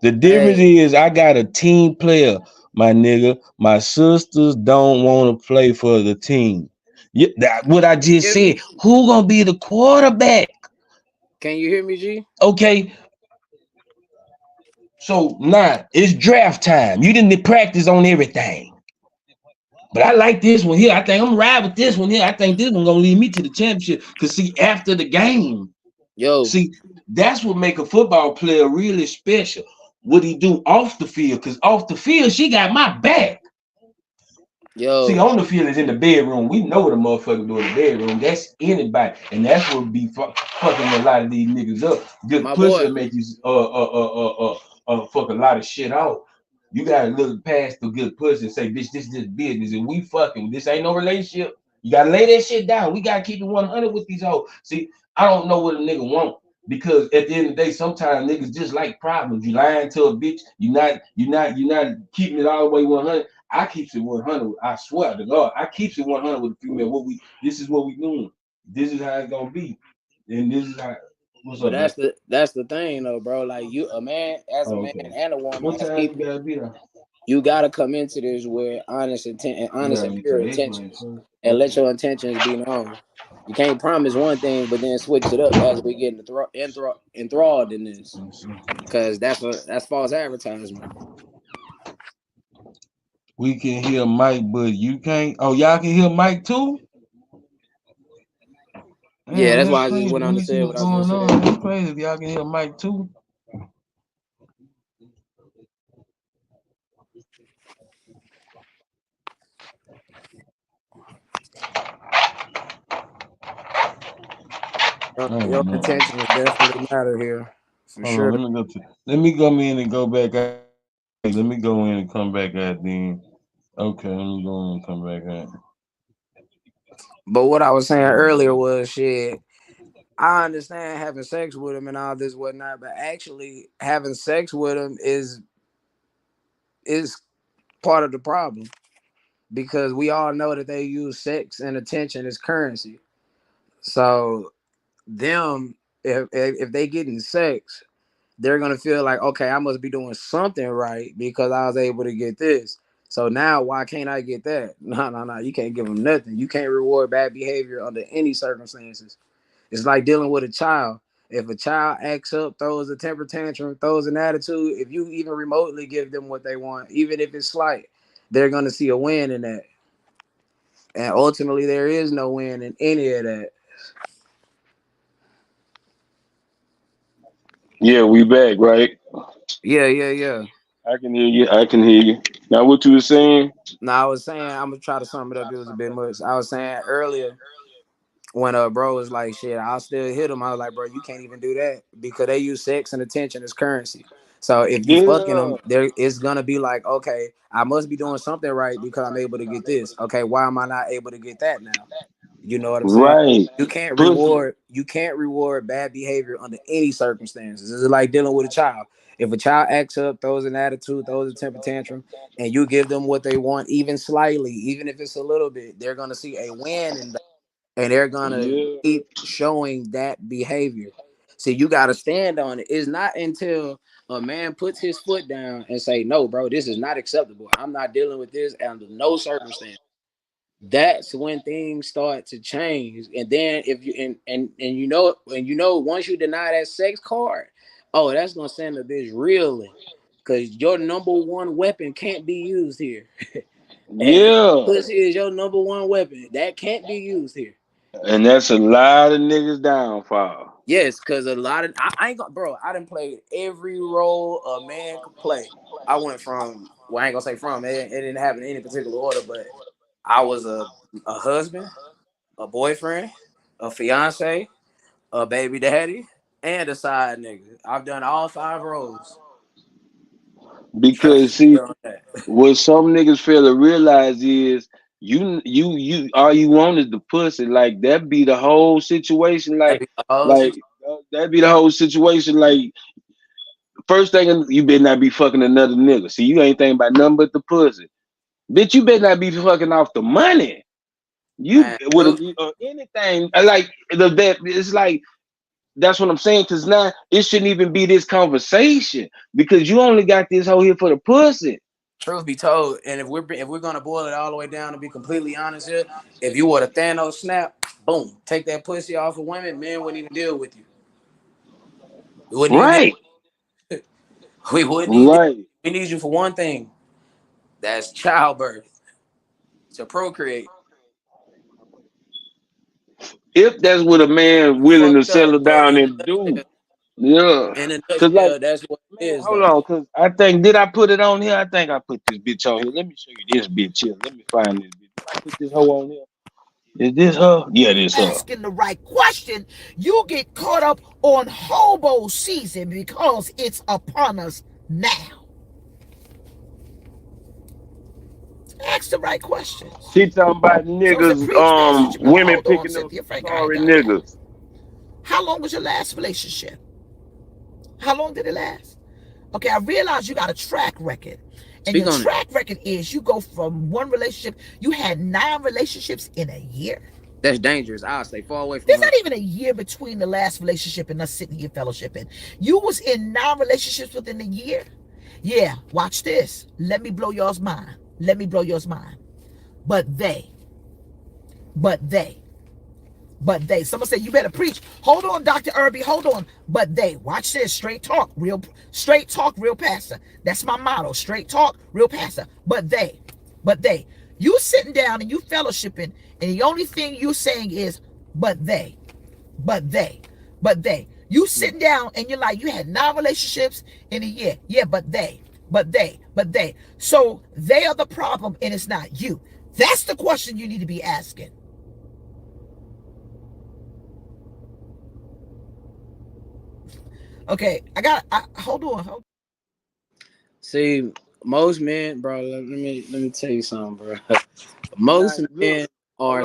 The difference hey, is I got a team player, my nigga. My sisters don't want to play for the team. Yeah, that what I just hear said. me? Who gonna be the quarterback? Can you hear me, G? Okay. So now it's draft time. You didn't practice on everything. But I like this one here. I think I'm ride with this one here. I think this one gonna lead me to the championship. Cause see, after the game, Yo, see, that's what make a football player really special. What he do off the field? Cause off the field, she got my back. See, yo, on the field is in the bedroom. We know what a motherfucker do in the bedroom. That's anybody, and that's what be fucking a lot of these niggas up. Good my pussy boy. make you fuck a lot of shit off. You gotta look past the good pussy and say, bitch, this business, and we fucking. This ain't no relationship. You gotta lay that shit down. We gotta keep it 100 with these hoes. See, I don't know what a nigga want. Because at the end of the day, sometimes niggas just like problems. You lying to a bitch. You're not keeping it all the way 100. I keeps it 100. I swear to God, I keeps it 100 with the female. This is what we doing. This is how it's gonna be, and this is how. What's But up, man? that's the thing though, bro. Like you, a man, as a Oh, man okay. and a woman, What as time you people, gotta be there? you gotta come into this with You honest gotta and be pure to X-ray intentions, first. and let Okay. your intentions be known. You can't promise one thing, but then switch it up as we get enthralled in this, Let me see. because that's false advertisement. We can hear Mike, but you can't. Oh, y'all can hear Mike too. Yeah, Damn, that's that's why I just crazy. went Let on me to see say what's what I was gonna going say. on. That's crazy. If y'all can hear Mike too. I Your don't know. intentions definitely matter here, for Hold on. sure. Let me go to. Let me go in and go back out. Let me go in and come back out then. Okay, let me go in and come back out. But what I was saying earlier was shit. I understand having sex with him and all this whatnot, but actually having sex with him is part of the problem because we all know that they use sex and attention as currency. So them, if they getting sex, they're gonna feel like, okay, I must be doing something right because I was able to get this. So now why can't I get that? No. You can't give them nothing. You can't reward bad behavior under any circumstances. It's like dealing with a child. If a child acts up, throws a temper tantrum, throws an attitude, if you even remotely give them what they want, even if it's slight, they're gonna see a win in that. And ultimately, there is no win in any of that. Yeah, we back, right? Yeah. I can hear you. I can hear you. Now, what you were saying? Now I was saying, I'm gonna try to sum it up. It was a bit much. I was saying earlier when bro was like, shit, I'll still hit him. I was like, bro, you can't even do that because they use sex and attention as currency. So if you fucking Yeah. them, there it's gonna be like, okay, I must be doing something right because I'm able to get this. Okay, why am I not able to get that now? You know what I'm saying? Right. Pussy. You can't reward bad behavior under any circumstances. It's like dealing with a child. If a child acts up, throws an attitude, throws a temper tantrum, and you give them what they want, even slightly, even if it's a little bit, they're gonna see a win in that, and they're gonna Yeah. keep showing that behavior. See, you gotta stand on it. It's not until a man puts his foot down and say, "No, bro, this is not acceptable. I'm not dealing with this under no circumstance." That's when things start to change. And then if you and you know once you deny that sex card, oh, that's gonna send a bitch reeling. Cause your number one weapon can't be used here. And Yeah. pussy is your number one weapon. That can't be used here. And that's a lot of niggas downfall. Yes, because a lot of I ain't gonna bro, I done played every role a man could play. I went from well, I ain't gonna say from it didn't happen in any particular order, but I was a husband, a boyfriend, a fiance, a baby daddy, and a side nigga. I've done all 5 roles. Because see, what some niggas fail to realize is you all you want is the pussy. Like that be the whole situation. Like that be the whole situation. Like first thing you better not be fucking another nigga. See, you ain't thinking about nothing but the pussy. Bitch, you better not be fucking off the money. You would anything like that. It's like that's what I'm saying. Cause now it shouldn't even be this conversation because you only got this hoe here for the pussy. Truth be told, and if we're gonna boil it all the way down to be completely honest here, if you were to Thanos snap, boom, take that pussy off of women, men wouldn't even deal with you. We wouldn't right. Even, we wouldn't even. Right. We need you for one thing. That's childbirth. To procreate. If that's what a man willing to settle down and do, yeah. In a Cause nutshell, like, that's what it is. Hold on, cause I think did I put it on here? I think I put this bitch on here. Let me show you this bitch here. Let me find this bitch. Did I put this hoe on here? Is this her? Yeah, this her. Asking the right question, you get caught up on hobo season because it's upon us now. Ask the right questions. She talking about niggas, women picking up sorry niggas. How long was your last relationship? How long did it last? Okay, I realize you got a track record. And your track record is you go from one relationship, you had 9 relationships in a year. That's dangerous. I'll stay far away from There's not even a year between the last relationship and us sitting here fellowshipping. You was in 9 relationships within a year. Yeah, watch this. Let me blow yours mind. Let me blow yours mind. But they. Someone said, you better preach. Hold on, Dr. Irby, hold on. But they. Watch this. Straight talk, real pastor. That's my motto. Straight talk, real pastor. But they. You sitting down and you fellowshipping, and the only thing you saying is, but they. You sitting down and you're like, you had 9 relationships in a year. Yeah, but they. So they are the problem and it's not you. That's the question you need to be asking. Okay, hold on. See, most men, bro, let me tell you something, bro. Most men are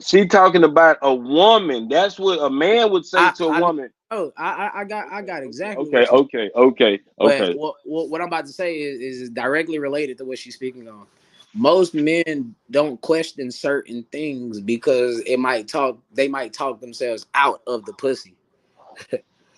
she talking about a woman. That's what a man would say to a woman. Oh, I got exactly. Okay. But what I'm about to say is directly related to what she's speaking on. Most men don't question certain things because they might talk themselves out of the pussy.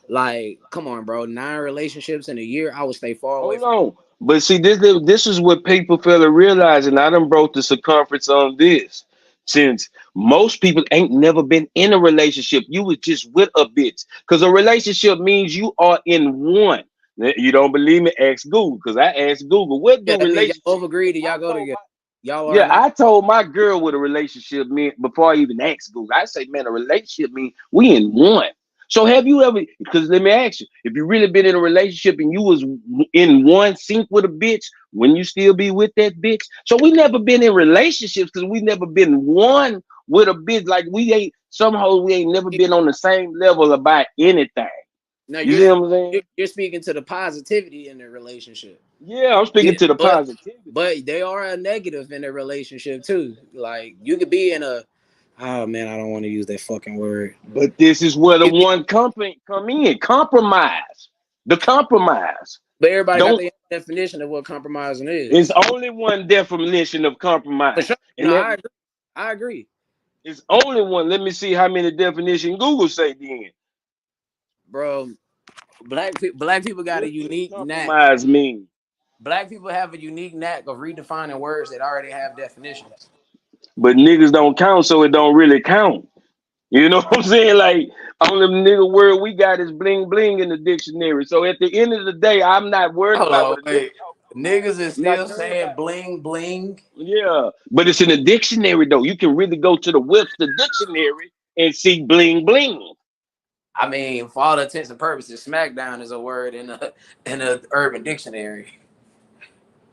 Like, come on, bro. 9 relationships in a year, I would stay far away from. But see, this is what people fail to realize, and I done broke the circumference on this. Since most people ain't never been in a relationship, you was just with a bitch. Because a relationship means you are in one. You don't believe me? Ask Google. Because I asked Google, what do relationships? Y'all both agreed that y'all go together. I told my girl what a relationship meant before I even asked Google. I say, man, a relationship means we in one. So have you ever, because let me ask you, if you really been in a relationship and you was in one sync with a bitch, wouldn't you still be with that bitch? So we never been in relationships because we never been one with a bitch. Like we ain't never been on the same level about anything. No, you see what I'm saying? You're speaking to the positivity in the relationship. Yeah, I'm speaking to the positivity. But they are a negative in a relationship too. Like you could be in a, oh man, I don't want to use that fucking word. But this is where the one company come in. Compromise. The compromise. But everybody got their definition of what compromising is. It's only one definition of compromise. For sure. No, I agree. It's only one. Let me see how many definitions Google say then. Bro, black people got a unique knack. Compromise mean. Black people have a unique knack of redefining words that already have definitions. But niggas don't count, so it don't really count. You know what I'm saying? Like, only nigga word we got is bling bling in the dictionary. So at the end of the day, I'm not worried about it. Niggas is still saying bling bling. Yeah, but it's in the dictionary though. You can really go to the Webster dictionary and see bling bling. I mean, for all intents and purposes, SmackDown is a word in a Urban Dictionary.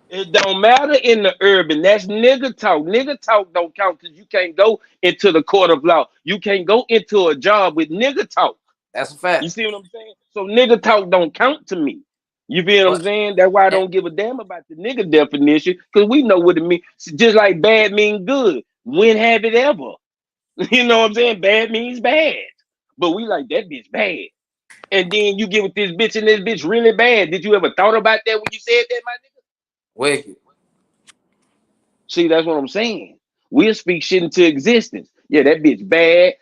It don't matter in the urban. That's nigga talk. Nigga talk don't count because you can't go into the court of law. You can't go into a job with nigga talk. That's a fact. You see what I'm saying? So nigga talk don't count to me. You feel what I'm But saying? That's why I and don't give a damn about the nigga definition, because we know what it means. Just like bad mean good. When have it ever? You know what I'm saying? Bad means bad. But we like that bitch bad. And then you get with this bitch and this bitch really bad. Did you ever thought about that when you said that, my nigga? wicked. See, that's what I'm saying. We'll speak shit into existence. Yeah, that bitch bad,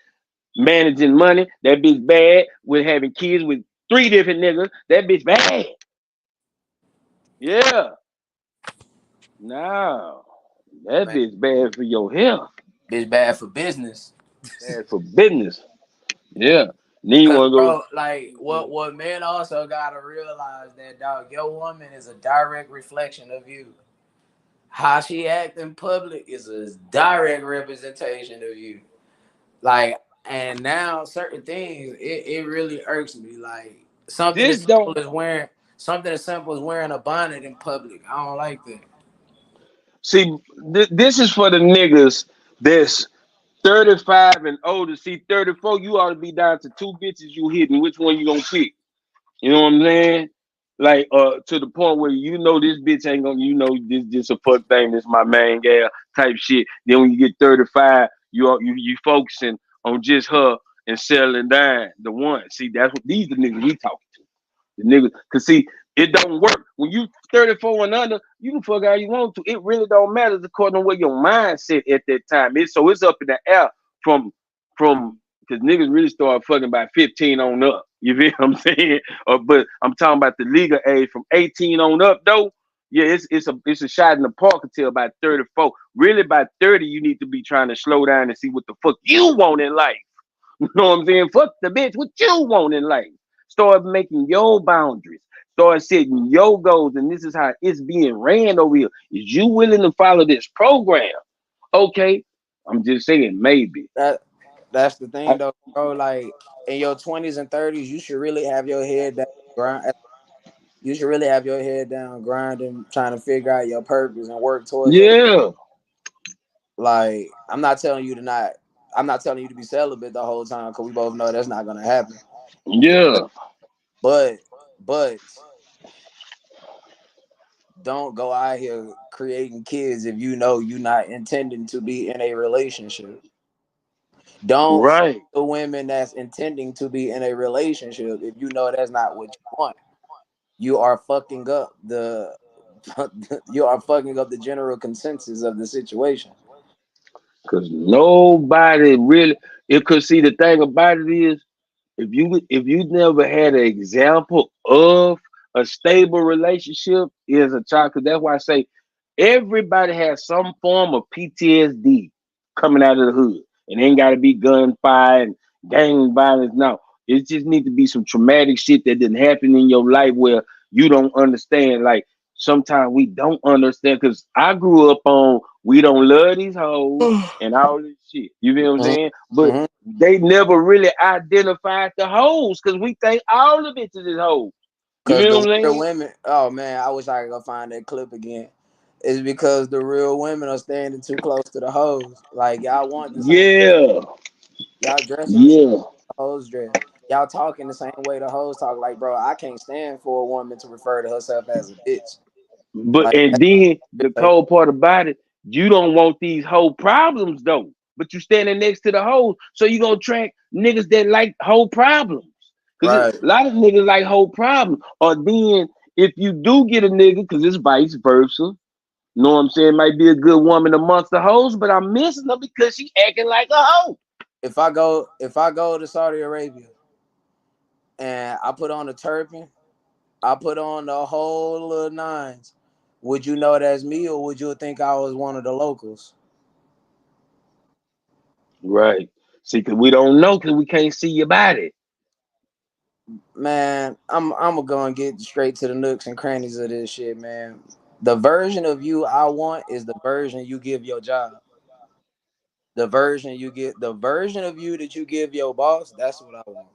managing money. That bitch bad with having kids with 3 different niggas. That bitch bad. Yeah. No. That Man, bitch bad for your health. bitch bad for business. Bad for business. Yeah. Then you Cause want to bro, like what men also gotta realize that dog, your woman is a direct reflection of you. How she act in public is a direct representation of you. Like, and now certain things, it really irks me. Like this don't something as simple as wearing a bonnet in public. I don't like that. see this is for the niggas that's 35 and older. See, 34, you ought to be down to 2 bitches you hitting. Which one you gonna pick? You know what I'm saying? Like, to the point where you know this bitch ain't gonna, you know, this just a fuck thing. This my main gal type shit. Then when you get 35, you focusing on just her and settling down the one. See, that's what these the niggas we talking to. The niggas, cause see, it don't work when you 34 and under. You can fuck how you want to. It really don't matter according to where your mindset at that time. It's up in the air from because niggas really start fucking by 15 on up. You feel what I'm saying? But I'm talking about the legal age from 18 on up though. Yeah, it's a shot in the park until about 34. Really, by 30, you need to be trying to slow down and see what the fuck you want in life. You know what I'm saying? Fuck the bitch, what you want in life. Start making your boundaries. Start setting your goals, and this is how it's being ran over here. Is you willing to follow this program? Okay, I'm just saying maybe. That's the thing though, bro. Like in your 20s and 30s, you should really have your head down, grind. You should really have your head down, grinding, trying to figure out your purpose and work towards your. Yeah, Like, I'm not telling you to be celibate the whole time, because we both know that's not gonna happen. yeah. But don't go out here creating kids if you know you're not intending to be in a relationship. Don't fuck Right. the women that's intending to be in a relationship if you know that's not what you want. You are fucking up the general consensus of the situation. Cause nobody really it could see the thing about it is if you never had an example of a stable relationship as a child, because that's why I say everybody has some form of PTSD coming out of the hood. It ain't gotta be gunfire and gang violence. No. It just need to be some traumatic shit that didn't happen in your life where you don't understand. Like sometimes we don't understand because I grew up on we don't love these hoes and all this shit. You feel what I'm saying? But Mm-hmm. they never really identified the hoes because we think all the bitches is hoes. You Because feel the what I'm real saying? women, oh man, I wish I could go find that clip again. It's because the real women are standing too close to the hoes. Like y'all want the same, Yeah, y'all dressing the same yeah. way the hoes dress. Y'all talking the same way the hoes talk. Like, bro, I can't stand for a woman to refer to herself as a bitch. But Like, and then the like cold part about it, you don't want these whole problems though. But you standing next to the hoes, so you gonna track niggas that like whole problems. Cause a right. lot of niggas like whole problems. Or then if you do get a nigga, cause it's vice versa. Know what I'm saying? Might be a good woman amongst the hoes, but I'm missing her because she acting like a hoe. If I go to Saudi Arabia and I put on a turban, I put on the whole little nines, would you know that's me, or would you think I was one of the locals? Right. See, cause we don't know, cause we can't see your body. Man, I'm gonna go and get straight to the nooks and crannies of this shit, man. The version of you I want is the version you give your job. The version of you that you give your boss, that's what I want.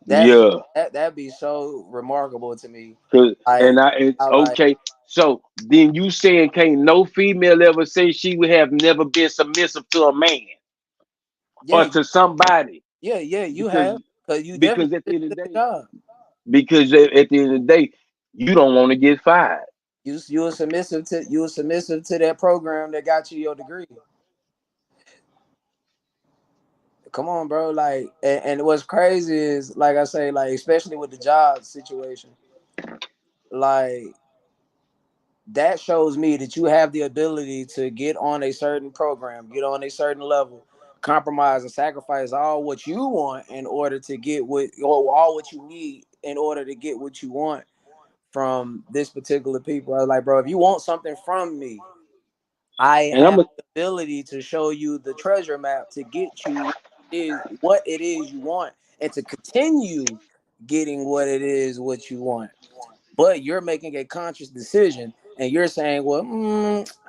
Yeah. That'd be so remarkable to me. Cause Like, and it's I like, okay. So then you saying can't no female ever say she would have never been submissive to a man or yeah, to somebody yeah, you because have, because you because definitely at the did end of a the good day, job. because at the end of the day, you don't want to get fired. You were submissive to that program that got you your degree. Come on, bro. Like, and what's crazy is, like I say, like, especially with the job situation, like, that shows me that you have the ability to get on a certain program, get on a certain level, compromise and sacrifice all what you want in order to get all what you need in order to get what you want from this particular people. I was like, bro, if you want something from me, I And I'm have a, the ability to show you the treasure map to get you what it is you want, and to continue getting what you want. But you're making a conscious decision, and you're saying, well,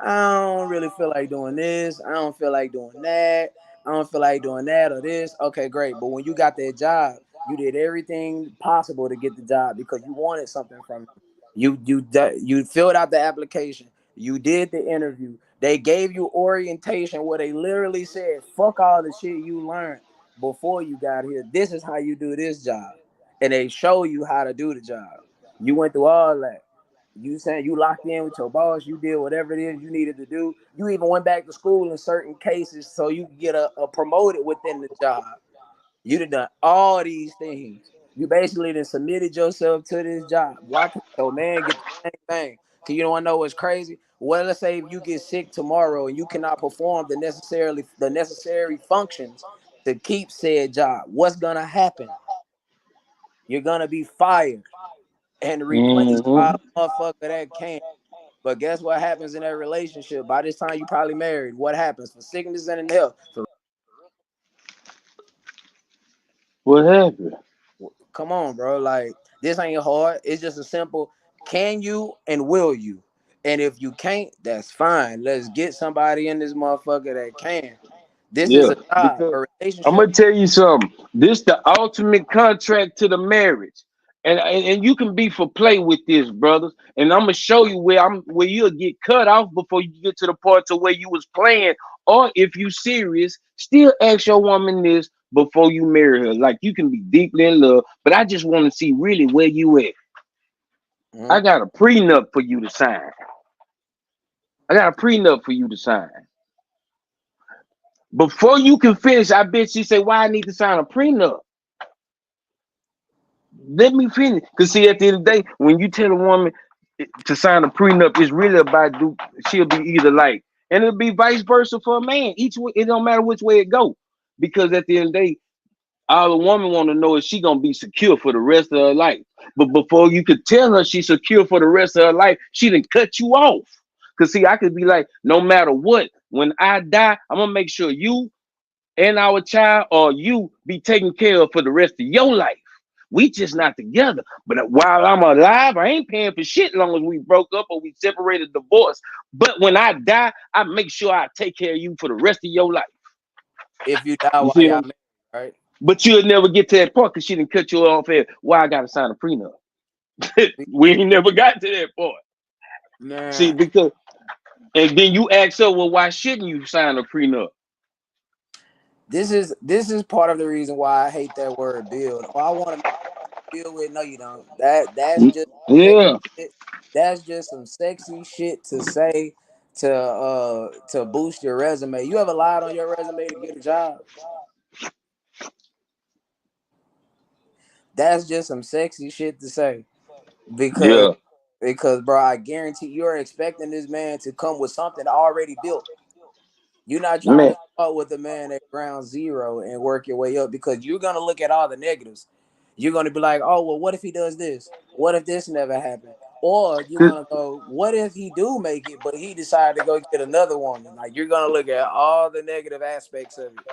I don't really feel like doing this. I don't feel like doing that. I don't feel like doing that or this. Okay, great. But when you got that job, you did everything possible to get the job because you wanted something from it. You filled out the application. You did the interview. They gave you orientation where they literally said, fuck all the shit you learned before you got here. This is how you do this job. And they show you how to do the job. You went through all that. You said you locked in with your boss. You did whatever it is you needed to do. You even went back to school in certain cases so you could get a promoted within the job. You done all these things. You basically done submitted yourself to this job. Why can't your man get the same thing? Cause you don't want to know what's crazy. Well, let's say if you get sick tomorrow and you cannot perform the necessary functions to keep said job, what's gonna happen? You're gonna be fired and replaced by mm-hmm. a motherfucker that can. But guess what happens in that relationship? By this time, you probably married. What happens for sickness and in health? What happened? Come on, bro. Like, this ain't hard. It's just a simple can you and will you? And if you can't, that's fine. Let's get somebody in this motherfucker that can. This is Yeah, a job, because a I'm gonna relationship. tell you something. This the ultimate contract to the marriage, and you can be for play with this, brothers. And I'm gonna show you where you'll get cut off before you get to the part to where you was playing. Or if you serious, still ask your woman this before you marry her. Like you can be deeply in love, but I just want to see really where you at. I Mhm. got a prenup for you to sign. I got a prenup for you to sign. Before you can finish, I bet she say, "Why I need to sign a prenup?" Let me finish. Cause see, at the end of the day, when you tell a woman to sign a prenup, it's really about she'll be either like, and it'll be vice versa for a man. Each way, it don't matter which way it go. Because at the end of the day, all the woman want to know is she gonna be secure for the rest of her life. But before you could tell her she's secure for the rest of her life, she done cut you off. Cause see, I could be like, no matter what, when I die, I'm gonna make sure you and our child or you be taken care of for the rest of your life. We just not together. But while I'm alive, I ain't paying for shit long as we broke up or we separated, divorced. But when I die, I make sure I take care of you for the rest of your life. If you die You while see y'all them? married, right? But you'll never get to that part because she didn't cut you off here. Why I gotta sign a prenup? We ain't never got to that part. See, Man, because and then you ask her, well, why shouldn't you sign a prenup? this is part of the reason why I hate that word build. Or I want to build with. No, you don't. That's just sexy Yeah. shit. That's just some sexy shit to say to boost your resume. You ever lied on your resume to get a job? That's just some sexy shit to say because Yeah. bro, I guarantee you're expecting this man to come with something already built. You're not trying Man. to start with a man at ground zero and work your way up because you're gonna look at all the negatives. You're gonna be like, oh well, what if he does this? What if this never happened? Or you're gonna go, what if he do make it, but he decided to go get another woman? Like you're gonna look at all the negative aspects of it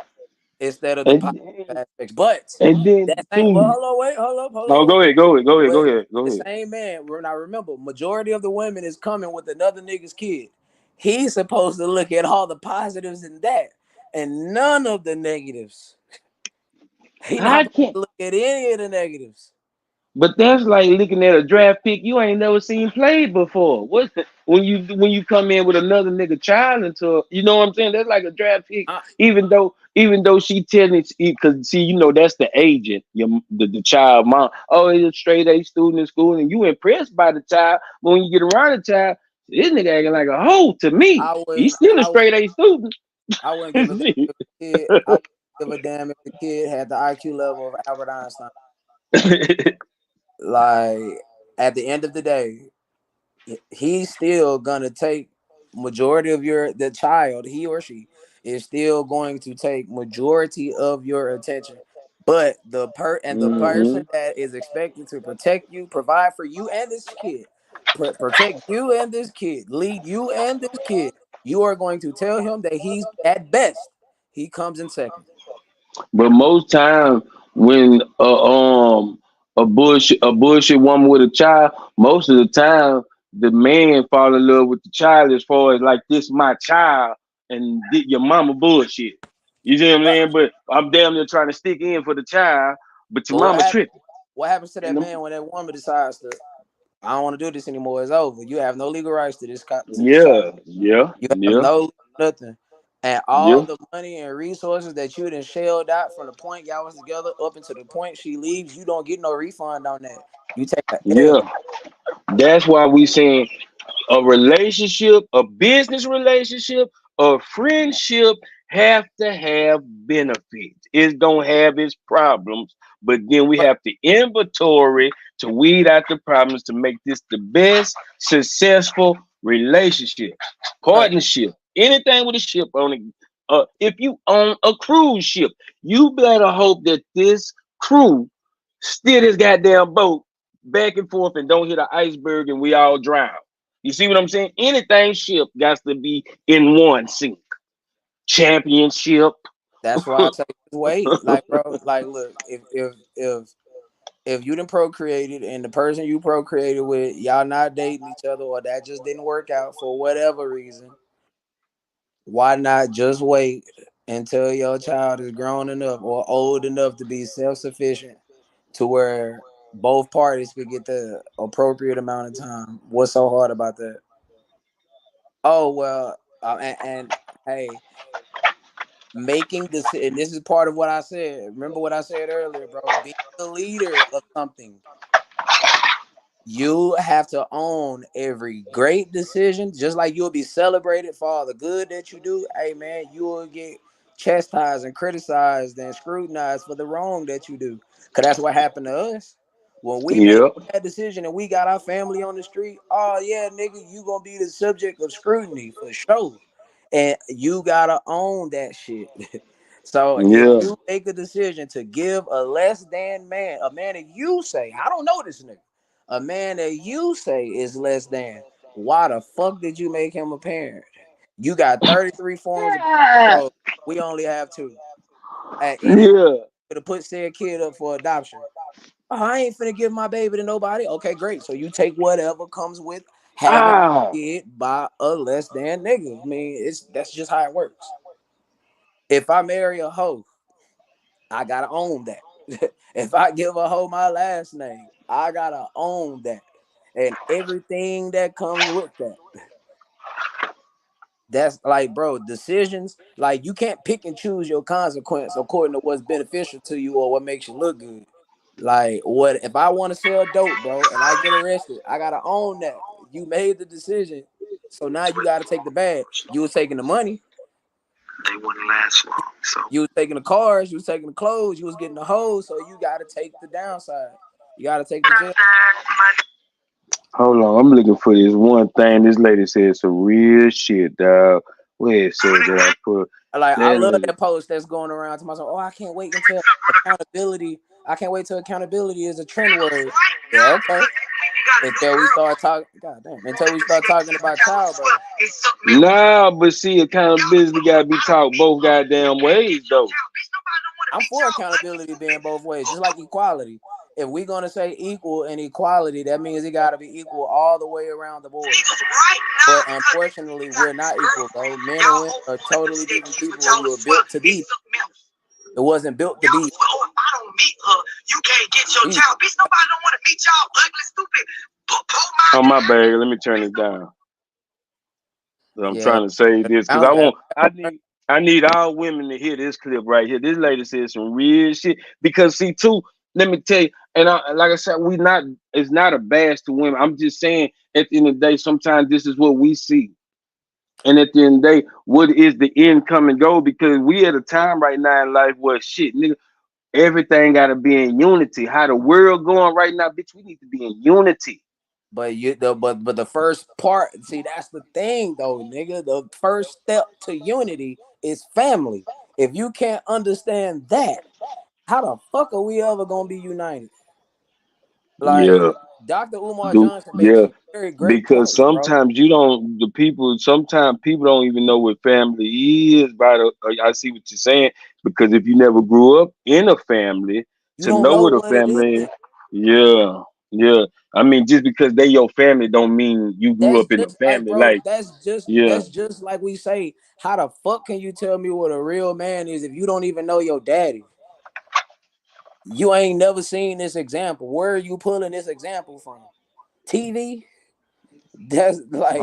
instead of the And, positive aspects. But and then that ain't. But too. hold on, wait, hold No, on. go ahead, go ahead, go ahead, go But ahead, go the ahead. same man, now remember, majority of the women is coming with another nigga's kid. He's supposed to look at all the positives in that and none of the negatives. He not I supposed can't. to look at any of the negatives. But that's like looking at a draft pick you ain't never seen played before. What's the, when you come in with another nigga child into, you know what I'm saying? That's like a draft pick. I, Even though she telling, because see, you know, that's the agent, the child mom. Oh, he's a straight A student in school, and you impressed by the child. But when you get around the child, this nigga acting like a hoe to me. I He's wouldn't. still a straight A student. I wouldn't give a damn if the kid. I wouldn't give a damn if the kid had the IQ level of Albert Einstein. Like at the end of the day, he's still gonna take majority of the child. He or she is still going to take majority of your attention. But the person that is expected to protect you, provide for you and this kid, protect you and this kid, lead you and this kid, you are going to tell him that he's at best he comes in second. But most times when a bullshit woman with a child, most of the time the man fall in love with the child as far as like this my child and your mama bullshit. You see what I'm saying? But I'm damn near trying to stick in for the child, but your mama tripping. What happens to that man when that woman decides to, I don't want to do this anymore, it's over. You have no legal rights to this child. Yeah. You have no nothing. And all the money and resources that you done shelled out from the point y'all was together up until the point she leaves, you don't get no refund on that. You take a L. That's why we saying a relationship, a business relationship, a friendship have to have benefits. It's gonna have its problems, but then we have to inventory to weed out the problems to make this the best successful relationship, partnership, anything with a ship on it. If you own a cruise ship, you better hope that this crew steer this goddamn boat back and forth and don't hit an iceberg and we all drown. You see what I'm saying? Anything ship got to be in one sink. Championship. That's why I tell you wait. Like, bro, like look, if you done procreated and the person you procreated with, y'all not dating each other or that just didn't work out for whatever reason, why not just wait until your child is grown enough or old enough to be self-sufficient to where both parties could get the appropriate amount of time? What's so hard about that? Oh, well, and hey, making this, and this is part of what I said. Remember what I said earlier, bro. Being the leader of something, you have to own every great decision, just like you'll be celebrated for all the good that you do. Hey, man, you will get chastised and criticized and scrutinized for the wrong that you do. Because that's what happened to us. When we made that decision and we got our family on the street, oh, yeah, nigga, you going to be the subject of scrutiny for sure. And you got to own that shit. So if you make a decision to give a less than man, a man that you say, I don't know this nigga, a man that you say is less than, why the fuck did you make him a parent? You got 33 forms of control. We only have 2. At any to put said kid up for adoption. Oh, I ain't finna give my baby to nobody. Okay, great. So you take whatever comes with having a kid by a less than nigga. I mean, that's just how it works. If I marry a hoe, I gotta own that. If I give a hoe my last name, I gotta own that. And everything that comes with that. That's like, bro, decisions, like you can't pick and choose your consequence according to what's beneficial to you or what makes you look good. Like, what if I want to sell dope, bro, and I get arrested? I gotta own that. You made the decision, so now you gotta take the bag. You was taking the money. They wouldn't last long. So you was taking the cars, you was taking the clothes, you was getting the hoes, so you gotta take the downside. You gotta take the jail. Hold on, I'm looking for this one thing. This lady said some real shit, dog. Where it says that I put. Like, I love that post that's going around to myself. Oh, I can't wait until accountability. I can't wait till accountability is a trend word. Yeah, okay. Until we start talking, until we start talking about childbirth. Nah, but see, accountability gotta be taught both goddamn ways, though. I'm for accountability being both ways, just like equality. If we're gonna say equal and equality, that means it gotta be equal all the way around the board. But unfortunately, we're not equal, bro. Men and women are totally different people who were built to be. It wasn't built to be. If I don't meet her, You can't get your child. Bitch, nobody don't want to meet y'all ugly, stupid. Oh my bad. Let me turn it down. I'm trying to say this because I need all women to hear this clip right here. This lady said some real shit. Because see, too, let me tell you, and like I said, it's not a bash to women. I'm just saying at the end of the day, sometimes this is what we see. And at the end of the day, what is the end come and go? Because we at a time right now in life where shit, nigga, everything gotta be in unity. How the world going right now, bitch, we need to be in unity. But the first part, see, that's the thing though, nigga. The first step to unity is family. If you can't understand that, how the fuck are we ever gonna be united? Like Dr. Umar Johnson makes some very great because points, sometimes bro. sometimes people don't even know what family is. I see what you're saying, because if you never grew up in a family You to don't know know what a what it family is. is. Yeah. I mean, just because they your family don't mean you grew That's up in a just like, family. bro, Like, that's yeah. just like we say, how the fuck can you tell me what a real man is if you don't even know your daddy? You ain't never seen this example. Where are you pulling this example from? TV? That's like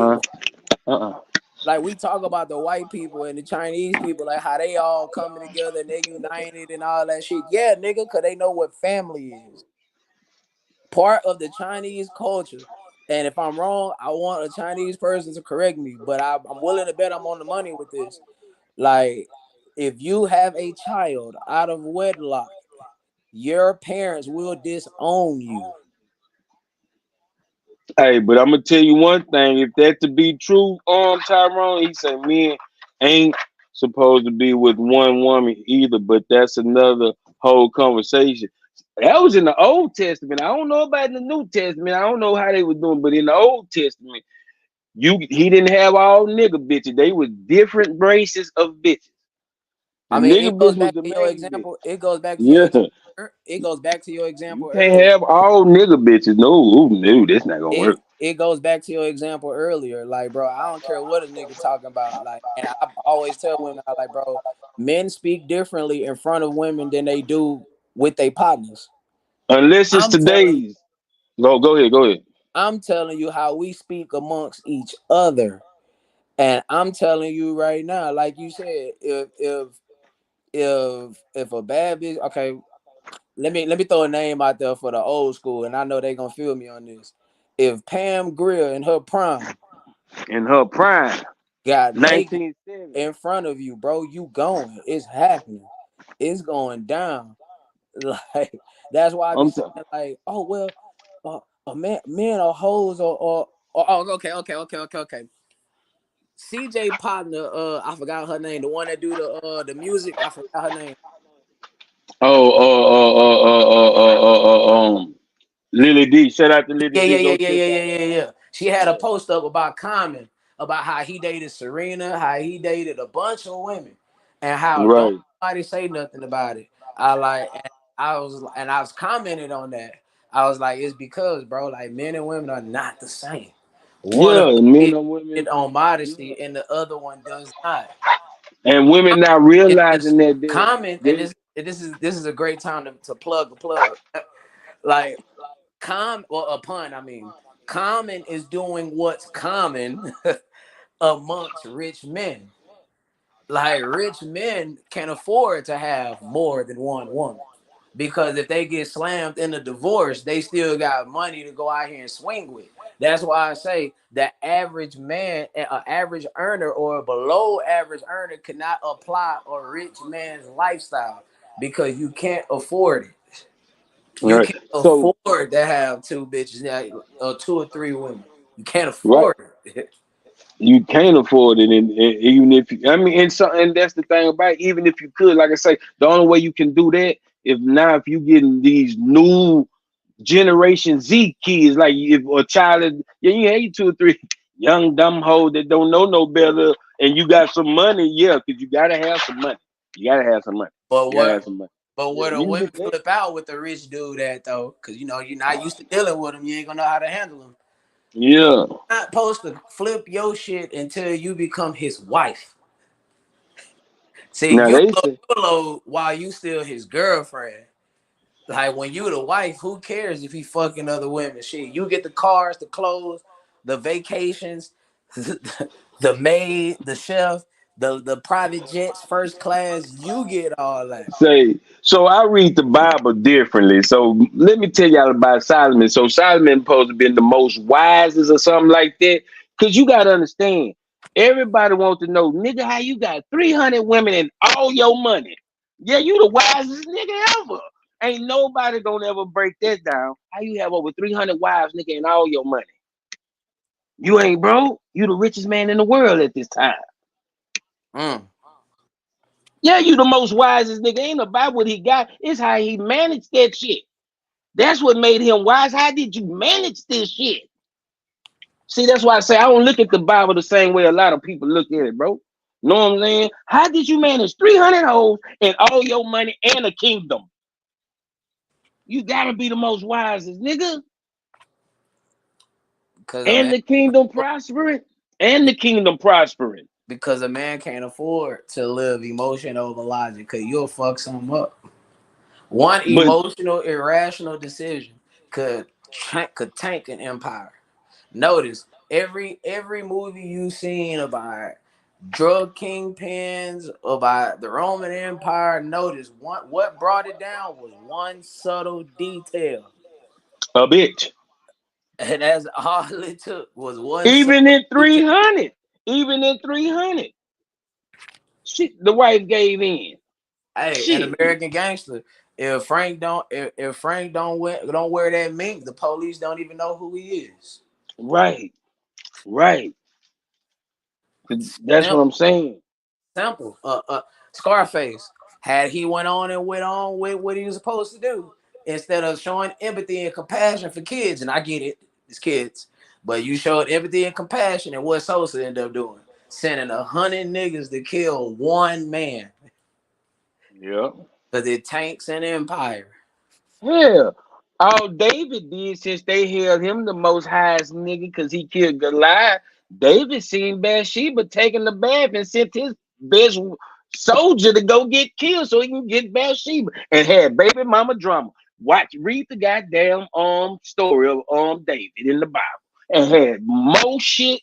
like we talk about the white people and the Chinese people, like how they all coming together and they united and all that shit. Yeah, nigga, because they know what family is. Part of the Chinese culture. And if I'm wrong, I want a Chinese person to correct me, but I'm willing to bet I'm on the money with this. Like, if you have a child out of wedlock, your parents will disown you. Hey, but I'm gonna tell you one thing. If that to be true, Tyrone, he said men ain't supposed to be with one woman either. But that's another whole conversation. That was in the Old Testament. I don't know about in the New Testament. I don't know how they were doing, but in the Old Testament, he didn't have all nigga bitches. They were different races of bitches. The I mean, nigga it goes bitch was back the to your main bitch. example. It goes back to your Yeah, example. It goes back to your you example can't earlier. have all nigga bitches. No, that's not gonna work. It goes back to your example earlier. Like, bro, I don't care what a nigga talking about. Like, and I always tell women, I like, bro, men speak differently in front of women than they do with their partners. Unless it's I'm telling today's. Go ahead. I'm telling you how we speak amongst each other. And I'm telling you right now, like you said, if a bad bitch, okay, let me throw a name out there for the old school, and I know they're gonna feel me on this. If Pam Grier in her prime got naked 1970. in front of you, bro, you going. It's happening. It's going down. Like, that's why I be I'm saying, like, oh well, men are hoes or oh, okay. CJ partner, I forgot her name. The one that do the music, I forgot her name. Lily D. Shout out to Lily D. Go check out. Yeah. She had a post up about Common, about how he dated Serena, how he dated a bunch of women, and how don't Right. nobody say nothing about it. I was commenting on that. I was like, it's because, bro, like, men and women are not the same. One of Yeah, them men is and women. on modesty, and the other one does not. And women not realizing that Common, and they this is a great time to plug the plug. Like, a pun, I mean. Common is doing what's common amongst rich men. Like, rich men can afford to have more than one woman, because if they get slammed in a divorce, they still got money to go out here and swing with. That's why I say the average man, an average earner or a below average earner cannot apply a rich man's lifestyle, because you can't afford it. You right. can't So afford to have two bitches, or two or three women. You can't right. afford it. You can't afford it, and even if I mean, and that's the thing about it, even if you could, like I say, the only way you can do that if you getting these new Generation Z kids, like if a child is, you hate 2 or 3 young dumb hoes that don't know no better, and you got some money, because you gotta have some money. You gotta have some money. But You gotta what? have some money. But Yeah, where the you can women get that. flip out with the rich dude at though, because you're not used to dealing with them, you ain't gonna know how to handle them. Yeah. You're not supposed to flip your shit until you become his wife. See, Now you they blow say, your load while you still his girlfriend. Like when you the wife, who cares if he fucking other women? Shit, you get the cars, the clothes, the vacations, the maid, the chef, the private jets, first class. You get all that. Say, so I read the Bible differently. So let me tell y'all about Solomon. So Solomon supposed to be the most wisest or something like that. Cause you gotta understand, everybody wants to know, nigga, how you got 300 women and all your money. Yeah, you the wisest nigga ever. Ain't nobody gonna ever break that down. How you have over 300 wives, nigga, and all your money? You ain't broke. You the richest man in the world at this time. Mm. Yeah, you the most wisest nigga. Ain't about what he got. It's how he managed that shit. That's what made him wise. How did you manage this shit? See, that's why I say I don't look at the Bible the same way a lot of people look at it, bro. Know what I'm saying? How did you manage 300 hoes and all your money and a kingdom? You gotta be the most wisest, nigga. Because a And man, the kingdom prospering. And the kingdom prospering. because a man can't afford to live emotion over logic. Cause you'll fuck something up. One But emotional, irrational decision could tank an empire. Notice every movie you've seen about drug kingpins, about the Roman Empire. Notice what brought it down was one subtle detail, a bitch. and that's all it took was one subtle Even in detail. 300. Even in 300. Shit, the wife gave in. Hey, an Shit. American Gangster. If Frank don't wear that mink, the police don't even know who he is. Right. Right. That's what Simple. I'm saying. Simple. Scarface, had he went on with what he was supposed to do, instead of showing empathy and compassion for kids, and I get it, it's kids, but you showed empathy and compassion, and what Sosa ended up doing, sending 100 niggas to kill one man Yeah. because it tanks an empire. Hell, all David did since they held him the most highest nigga because he killed Goliath. David seen Bathsheba taking the bath and sent his best soldier to go get killed so he can get Bathsheba and had baby mama drama. Read the goddamn story of David in the Bible and had more shit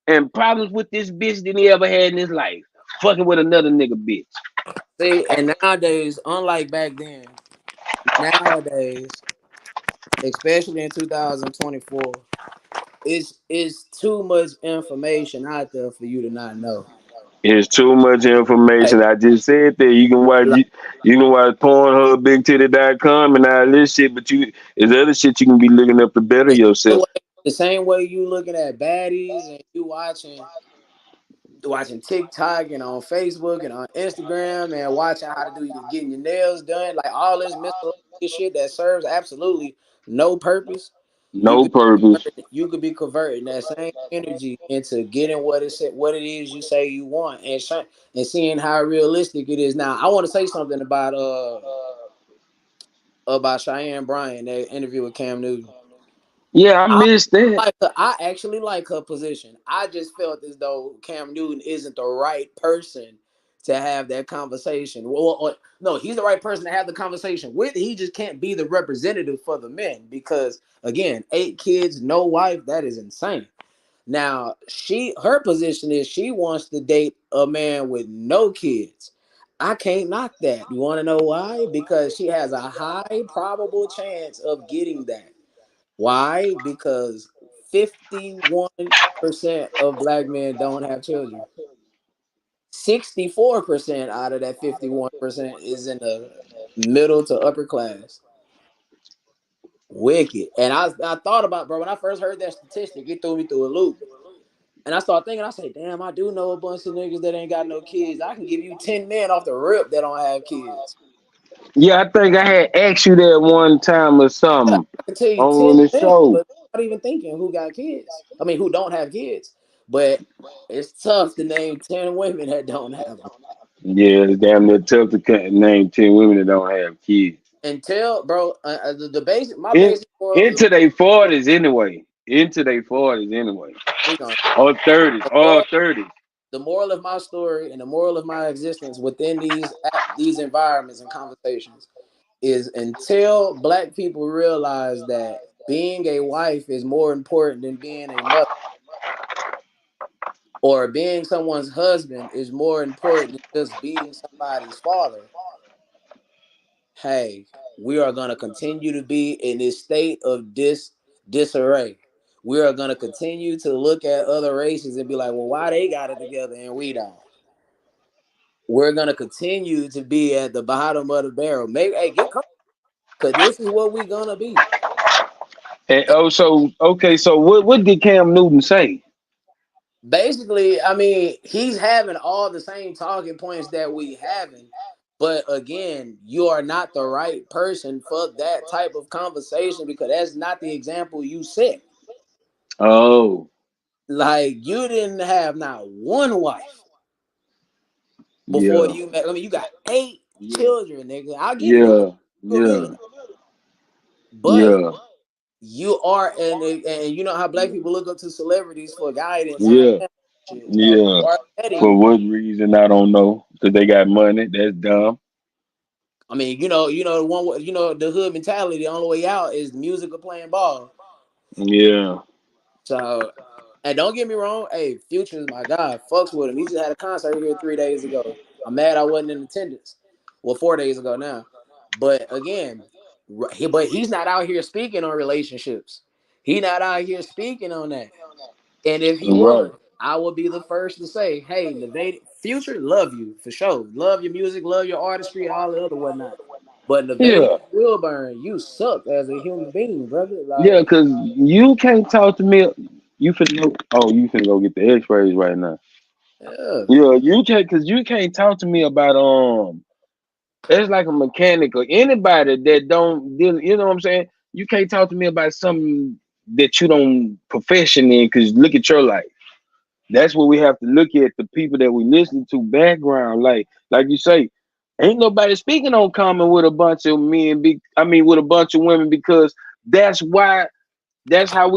and problems with this bitch than he ever had in his life. Fucking with another nigga bitch. See, and nowadays, unlike back then, nowadays, especially in 2024, it's too much information out there for you to not know. It's too much Like, information. I just said that like you can watch Pornhub, BigTitty.com and all this shit, but there's other shit you can be looking up to better the same yourself. way, the same way you looking at baddies and you watching TikTok and on Facebook and on Instagram and watching how to getting your nails done, like all this miscellaneous shit that serves absolutely no purpose. You No could purpose. be converting that same energy into getting what it is you say you want, and seeing how realistic it is. Now, I want to say something about Cheyenne Bryan, that interview with Cam Newton. Yeah, I missed that. I actually like her position. I just felt as though Cam Newton isn't the right person to have that conversation. No, he's the right person to have the conversation with. He just can't be the representative for the men because, again, 8 kids, no wife, that is insane. Now, her position is she wants to date a man with no kids. I can't knock that. You want to know why? Because she has a high probable chance of getting that. Why? Because 51% of black men don't have children. 64% out of that 51% is in the middle to upper class. Wicked. And I thought about, bro, when I first heard that statistic, it threw me through a loop. And I started thinking, I said, damn, I do know a bunch of niggas that ain't got no kids. I can give you 10 men off the rip that don't have kids. Yeah, I think I had asked you that one time or Yeah, something I can tell you on 10 the men, show. but I'm not even thinking who got kids. I mean, who don't have kids. But it's tough to name 10 women that don't have them. Yeah, it's damn near tough to name 10 women that don't have kids. Until, bro, the basic, my In, basic moral, into their 40s anyway. Into their 40s anyway. we gonna, Or 30s. the Or moral, 30s. the moral of my story and the moral of my existence within these environments and conversations is until black people realize that being a wife is more important than being a mother, or being someone's husband is more important than just being somebody's father, hey, we are going to continue to be in this state of disarray. We are going to continue to look at other races and be like, well, why they got it together and we don't? We're going to continue to be at the bottom of the barrel. Maybe, hey, get comfortable, because this is what we're going to be. And so what did Cam Newton say? Basically, I mean, he's having all the same talking points that we having, but again, you are not the right person for that type of conversation, because that's not the example you set. Oh, like, you didn't have not one wife before you met. I mean, you got 8 children, nigga. I'll give you that. But you are, and you know how black people look up to celebrities for guidance. For what reason, I don't know. Because they got money. That's dumb. I mean, the one, the hood mentality. The only way out is music or playing ball. Yeah. So, and don't get me wrong. Hey, Future is my guy. Fucks with him. He just had a concert here 3 days ago. I'm mad I wasn't in attendance. Well, 4 days ago now. But again, he's not out here speaking on relationships. He's not out here speaking on that. And if he was, I would be the first to say, hey, Nevada, Future, love you for sure. Love your music, love your artistry, and all the other whatnot. But Nevada Wilburn, you suck as a human being, brother. Like, yeah, because you can't talk to me. You finna go get the X-rays right now. Yeah, you can't, because you can't talk to me about it's like a mechanic or anybody that don't deal, you know what I'm saying? You can't talk to me about something that you don't profession in, because look at your life. That's what we have to look at, the people that we listen to background. Like you say, ain't nobody speaking on Common with a bunch of men, with a bunch of women, because that's how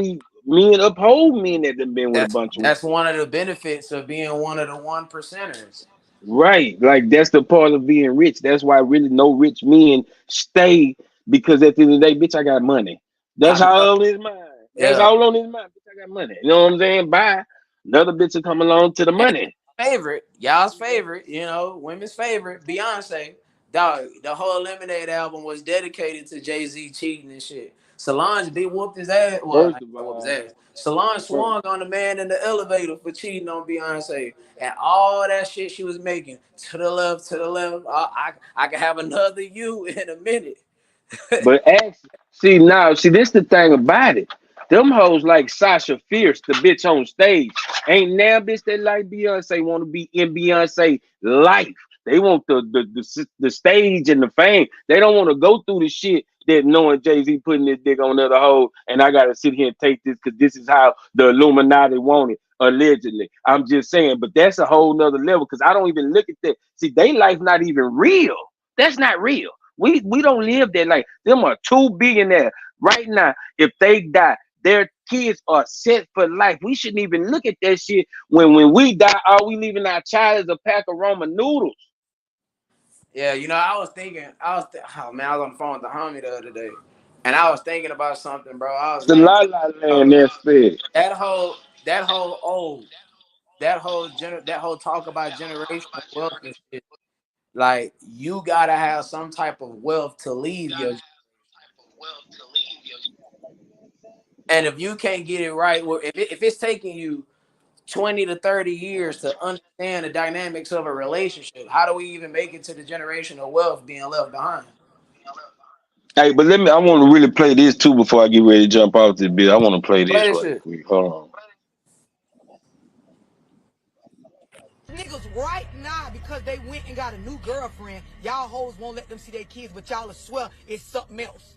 men uphold men that have been with a bunch of women. That's one of the benefits of being one of the 1%ers. Right. Like, that's the part of being rich. That's why really no rich men stay, because at the end of the day, bitch, I got money. That's all on his mind. That's all on his mind. Bitch, I got money. You know what I'm saying? Bye. Another bitch will come along to the money. Y'all's favorite, women's favorite, Beyonce. Dog, the whole Lemonade album was dedicated to Jay-Z cheating and shit. Solange whooped his ass. Well, whooped his ass. Solange swung on the man in the elevator for cheating on Beyonce, and all that shit she was making to the left. I can have another you in a minute. But see, this the thing about it. Them hoes like Sasha Fierce, the bitch on stage. Ain't now bitch that like Beyonce want to be in Beyonce life. They want the stage and the fame. They don't want to go through the shit that knowing Jay-Z putting his dick on the other hoe, and I gotta sit here and take this because this is how the Illuminati want it, allegedly. I'm just saying, but that's a whole nother level, because I don't even look at that. See, they life not even real. That's not real. We don't live that life. Them are 2 billionaires right now. If they die, their kids are set for life. We shouldn't even look at that shit. When we die, all we leaving our child is a pack of ramen noodles. Yeah, I was on the phone with the homie the other day, and I was thinking about something, bro. I was the La La Land, that's it. That whole talk about generational wealth and shit. Like, you gotta have some type of wealth to leave your. And if you can't get it right, if it's taking you 20 to 30 years to understand the dynamics of a relationship, how do we even make it to the generation of wealth being left behind? Hey, but I want to really play this too before I get ready to jump off this bit. I want to play this right quick. Hold on. Niggas right now, because they went and got a new girlfriend, y'all hoes won't let them see their kids, but y'all will swear it's something else.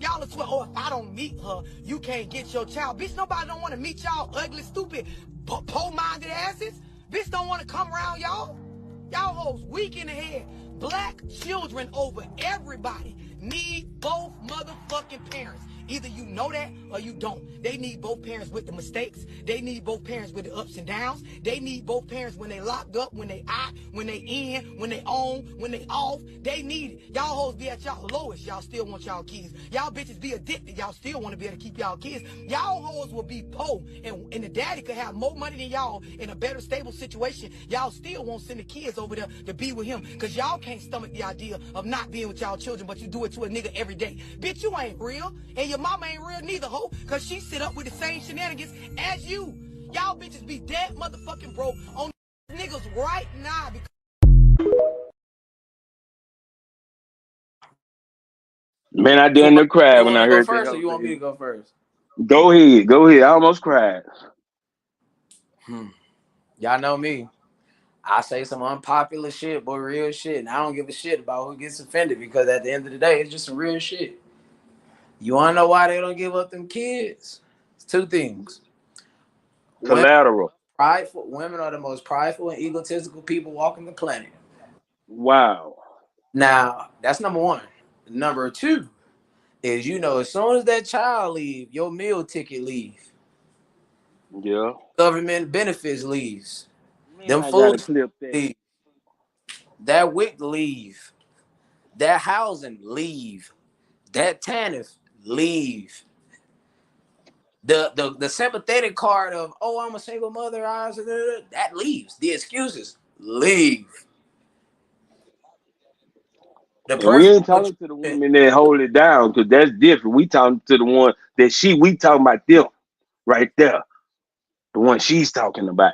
Y'all will swear, if I don't meet her, you can't get your child. Bitch, nobody don't want to meet y'all ugly, stupid, poor-minded asses. Bitch don't want to come around y'all. Y'all hoes weak in the head. Black children over everybody need both motherfucking parents. Either you know that or you don't. They need both parents with the mistakes. They need both parents with the ups and downs. They need both parents when they locked up, when they out, when they in, when they on, when they off. They need it. Y'all hoes be at y'all lowest. Y'all still want y'all kids. Y'all bitches be addicted. Y'all still want to be able to keep y'all kids. Y'all hoes will be poor. And the daddy could have more money than y'all in a better stable situation. Y'all still won't send the kids over there to be with him. Because y'all can't stomach the idea of not being with y'all children, but you do it to a nigga every day. Bitch, you ain't real. And your mama ain't real neither, ho. Because she sit up with the same shenanigans as you. Y'all bitches be dead motherfucking broke on niggas right now. Man, I didn't cry You when want I to go heard that. first or you want me to go first? Go ahead. Go ahead. I almost cried. Y'all know me. I say some unpopular shit, but real shit. And I don't give a shit about who gets offended because at the end of the day, it's just some real shit. You want to know why they don't give up them kids? It's two things. Collateral. Women are the most prideful and egotistical people walking the planet. Wow. Now, that's number one. Number two is, as soon as that child leave, your meal ticket leave. Yeah. Government benefits leaves. Man, Them I gotta foods clip that. leave. That WIC leave. That housing leave. That TANF leave. The sympathetic card of, oh, I'm a single mother, that leaves. The excuses leave. And we ain't talking to the women that hold it down, because that's different. We talking to the one that we talking about them right there. The one she's talking about.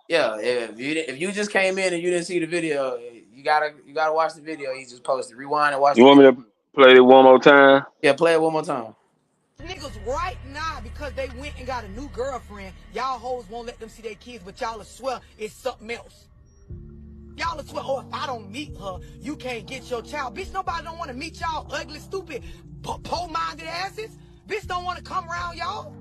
Yeah, if you just came in and you didn't see the video, you gotta watch the video he just posted. Rewind and watch. You want me to play it one more time? Yeah, play it one more time. Niggas right now, because they went and got a new girlfriend, y'all hoes won't let them see their kids, but y'all swear it's something else. Y'all swear, oh, if I don't meet her, you can't get your child. Bitch, nobody don't want to meet y'all ugly, stupid, poor-minded asses. Bitch don't want to come around y'all.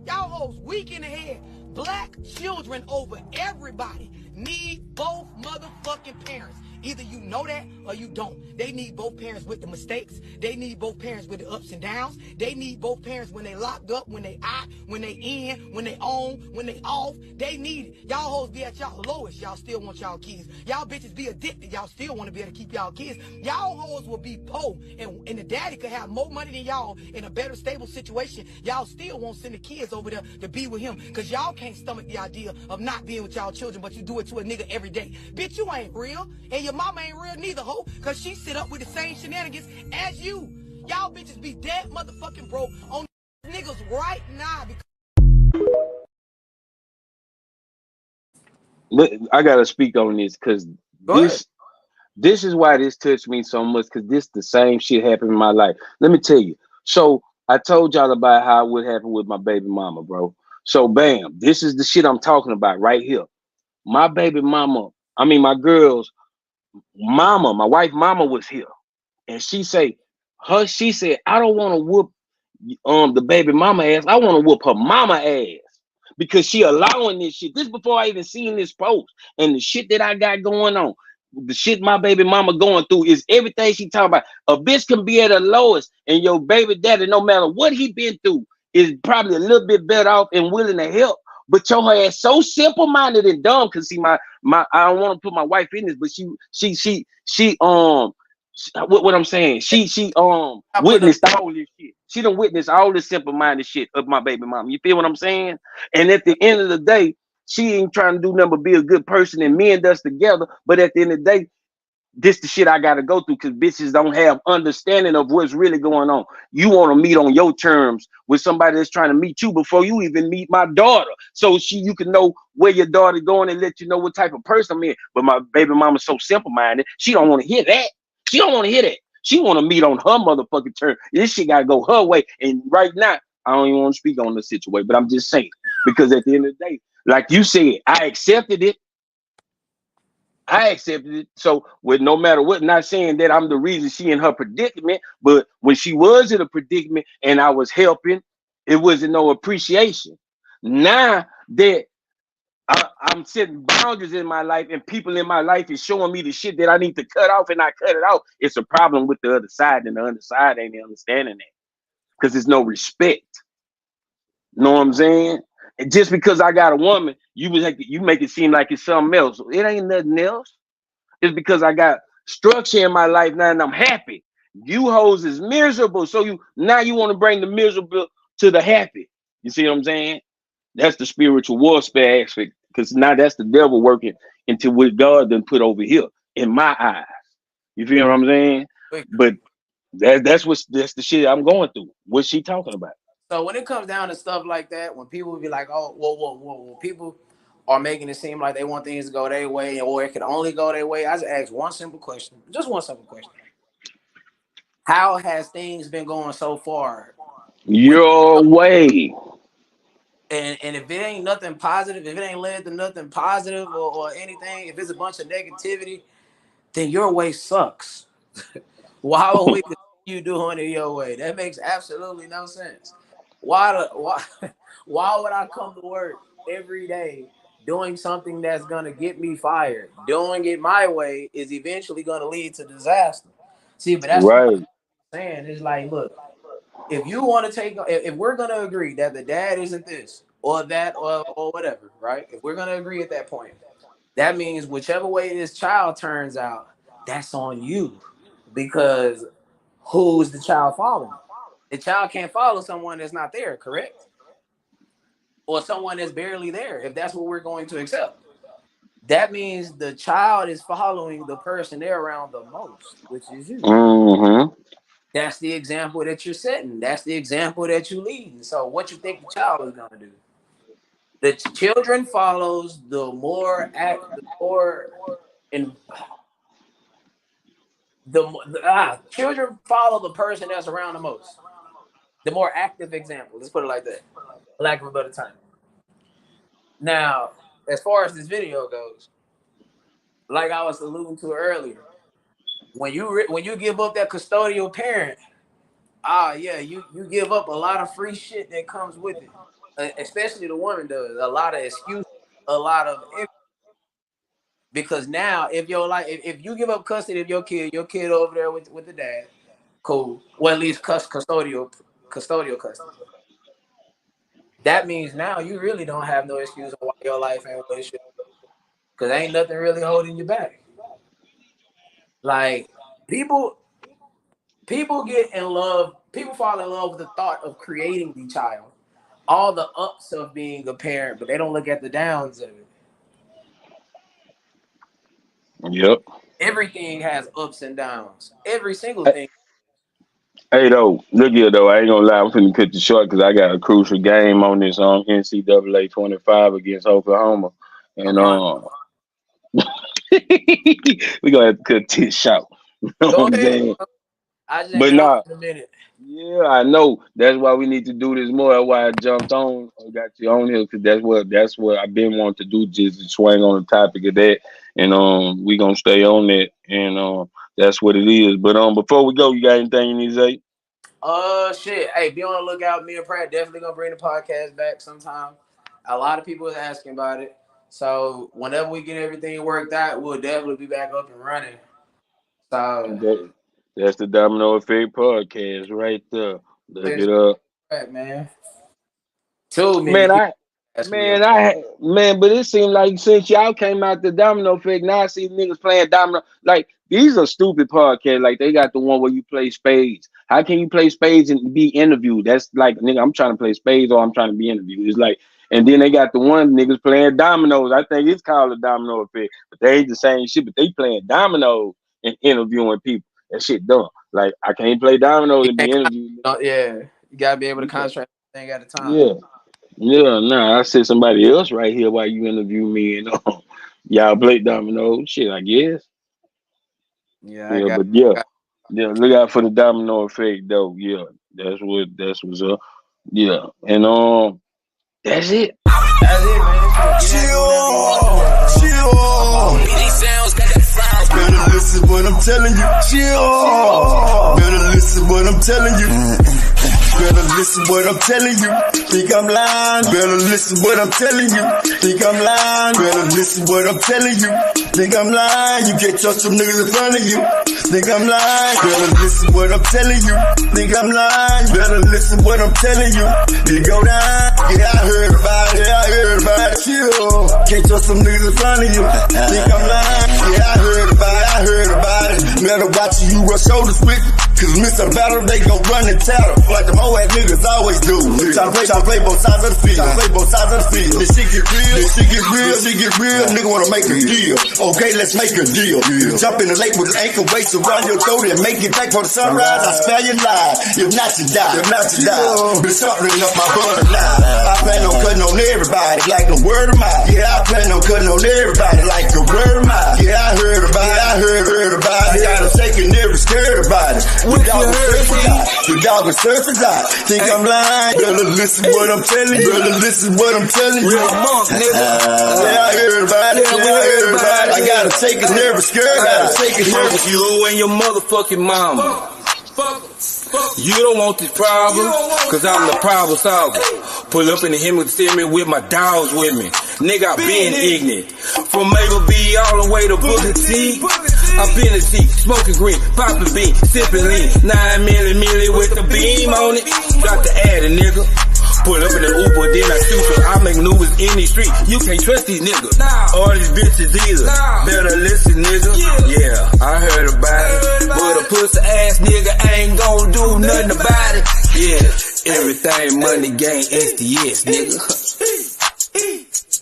Y'all hoes weak in the head. Black children over everybody need both motherfucking parents. Either you know that or you don't. They need both parents with the mistakes. They need both parents with the ups and downs. They need both parents when they locked up, when they out, when they in, when they on, when they off. They need it. Y'all hoes be at y'all lowest. Y'all still want y'all kids. Y'all bitches be addicted. Y'all still want to be able to keep y'all kids. Y'all hoes will be poor. And the daddy could have more money than y'all in a better stable situation. Y'all still won't send the kids over there to be with him. Because y'all can't stomach the idea of not being with y'all children, but you do it to a nigga every day. Bitch, you ain't real. And your mama ain't real neither, ho. Because she sit up with the same shenanigans as you. Y'all bitches be dead motherfucking broke on niggas right now. I gotta speak on this because this is why this touched me so much, because this the same shit happened in my life. Let me tell you. So I told y'all about how it would happen with my baby mama, bro. So bam, this is the shit I'm talking about right here. My baby mama, my girl's mama, my wife mama was here. And she said, I don't want to whoop the baby mama ass. I want to whoop her mama ass. Because she allowing this shit. This before I even seen this post. And the shit that I got going on, the shit my baby mama going through is everything she talking about. A bitch can be at her lowest, and your baby daddy, no matter what he been through, is probably a little bit better off and willing to help. But your ass so simple-minded and dumb. Cause see, my I don't want to put my wife in this, but she what I'm saying, she witnessed all this shit. She done witnessed all this simple-minded shit of my baby mama. You feel what I'm saying? And at the end of the day, she ain't trying to do nothing but be a good person and mend us together. But at the end of the day, this the shit I gotta go through, because bitches don't have understanding of what's really going on. You want to meet on your terms with somebody that's trying to meet you before you even meet my daughter, so you can know where your daughter going and let you know what type of person I'm in. But my baby mama's so simple-minded, she don't want to hear that. She don't want to hear that. She want to meet on her motherfucking terms. This shit gotta go her way. And right now, I don't even want to speak on the situation, but I'm just saying, because at the end of the day, like you said, I accepted it. So with no matter what, not saying that I'm the reason she in her predicament, but when she was in a predicament and I was helping, it wasn't no appreciation. Now that I'm setting boundaries in my life and people in my life is showing me the shit that I need to cut off, and I cut it off, it's a problem with the other side, and the other side ain't understanding that. because there's no respect. Know what I'm saying? And just because I got a woman, you make it seem like it's something else. It ain't nothing else. It's because I got structure in my life now and I'm happy. You hoes is miserable, so you want to bring the miserable to the happy. You see what I'm saying? That's the spiritual warfare aspect, because now that's the devil working into what God done put over here in my eyes. You feel what I'm saying? But that's the shit I'm going through. What's she talking about? So when it comes down to stuff like that, when people be like, "Oh, whoa," people are making it seem like they want things to go their way, or it can only go their way. I just ask one simple question, just one simple question: how has things been going so far? Your way. And if it ain't nothing positive, if it ain't led to nothing positive or anything, if it's a bunch of negativity, then your way sucks. Why would we continue doing it your way? That makes absolutely no sense. Why would I come to work every day doing something that's gonna get me fired? Doing it my way is eventually gonna lead to disaster. See, but that's right. What I'm saying. It's like, look, if you want to if we're gonna agree that the dad isn't this or that or whatever, right? If we're gonna agree at that point, that means whichever way this child turns out, that's on you, because who's the child following? The child can't follow someone that's not there, correct? Or someone that's barely there, if that's what we're going to accept. That means the child is following the person they're around the most, which is you. Mm-hmm. That's the example that you're setting. That's the example that you lead. So what you think the child is going to do? The children follows children follow the person that's around the most. The more active example. Let's put it like that. For lack of a better time. Now, as far as this video goes, like I was alluding to earlier, when you give up that custodial parent, you give up a lot of free shit that comes with it. Especially the woman does. A lot of excuses, a lot of because now if you give up custody of your kid over there with the dad, cool. Well, at least custodial custody. That means now you really don't have no excuse on why your life ain't what it should, because ain't nothing really holding you back. Like people get in love. People fall in love with the thought of creating the child, all the ups of being a parent, but they don't look at the downs of it. Yep. Everything has ups and downs. Every single thing. Hey, though, look here, though. I ain't gonna lie. I'm finna cut you short because I got a crucial game on this NCAA 25 against Oklahoma. And we gonna have to cut this short. You know what I'm saying? I just ain't got in a minute. Yeah, I know. That's why we need to do this more. That's why I jumped on. I got you on here because that's what I've been wanting to do, just to swing on the topic of that. And we gonna stay on that. And that's what it is. But before we go, you got anything you need to say? Shit. Hey, be on the lookout. Me and Pratt definitely gonna bring the podcast back sometime. A lot of people are asking about it. So whenever we get everything worked out, we'll definitely be back up and running. So that's the Domino Effect podcast right there. Look it up. Right, man. Too many. But it seemed like since y'all came out the Domino Effect, now I see niggas playing domino. Like, these are stupid podcasts. Like, they got the one where you play spades. How can you play spades and be interviewed? That's like, nigga, I'm trying to play spades or I'm trying to be interviewed. It's like, and then they got the one niggas playing dominoes. I think it's called a Domino Effect, but they ain't the same shit. But they playing dominoes and interviewing people. That shit dumb. Like, I can't play dominoes and be interviewed. Yeah, you gotta be able to concentrate thing at a time. Yeah, nah. I said somebody else right here while you interview me, and y'all play dominoes. Shit, I guess. Yeah, look out for the Domino Effect, though. Yeah, that's what's up. Yeah, and that's it. That's it, man. Better listen what I'm telling you. Better listen what I'm telling you. Better listen what I'm telling you. Think I'm lying. Better listen what I'm telling you. Think I'm lying. Better listen what I'm telling you. Think I'm lying. You can't trust some niggas in front of you. Think I'm lying? Better listen what I'm telling you. Think I'm lying? Better listen what I'm telling you. You go down? Yeah, I heard about it. Yeah, I heard about it. Chill. Can't trust some niggas in front of you. Think I'm lying? Yeah, I heard about it. I heard about it. Better watch you rub shoulders with. Cause miss a battle, they gon' run and tattle. Like them old ass niggas always do. Try to play both sides of the field. This shit get real. Nigga wanna make a deal. Okay, let's make a deal. Jump in the lake with an ankle weights around your throat and make it back for the sunrise. I spare your life. If not, you die. Been sharpening up my butter now. I plan on cutting on everybody like a word of mouth. Yeah, I plan on cutting on everybody like a word of mouth. Yeah, I heard about it. I heard about it. Got them shaking, never scared about it. The dog is surface out. Think I'm lying? Better listen what I'm telling you. Better listen what I'm telling you. Real monk, nigga. Yeah, I heard about it. I gotta take it, never scared. Fuck you and your motherfucking mama. You don't want this problem, cause I'm the problem solver. Pull up in the hemi with my dogs with me. Nigga, I been ignorant. From Maple B all the way to Booker T. I been a T, smoking green, popping bean, sipping lean. 9 milli with the beam on it. Got to add a nigga. Pull up in the Uber, then I shoot her. I make moves in the street. You can't trust these niggas. All these bitches either. Better listen, nigga. Yeah, I heard about it. But a pussy ass nigga ain't gon' do nothing about it. Yeah, everything money, gang, SDS, nigga.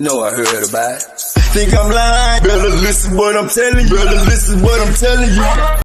No, I heard about it. Think I'm lying? Better listen what I'm telling you.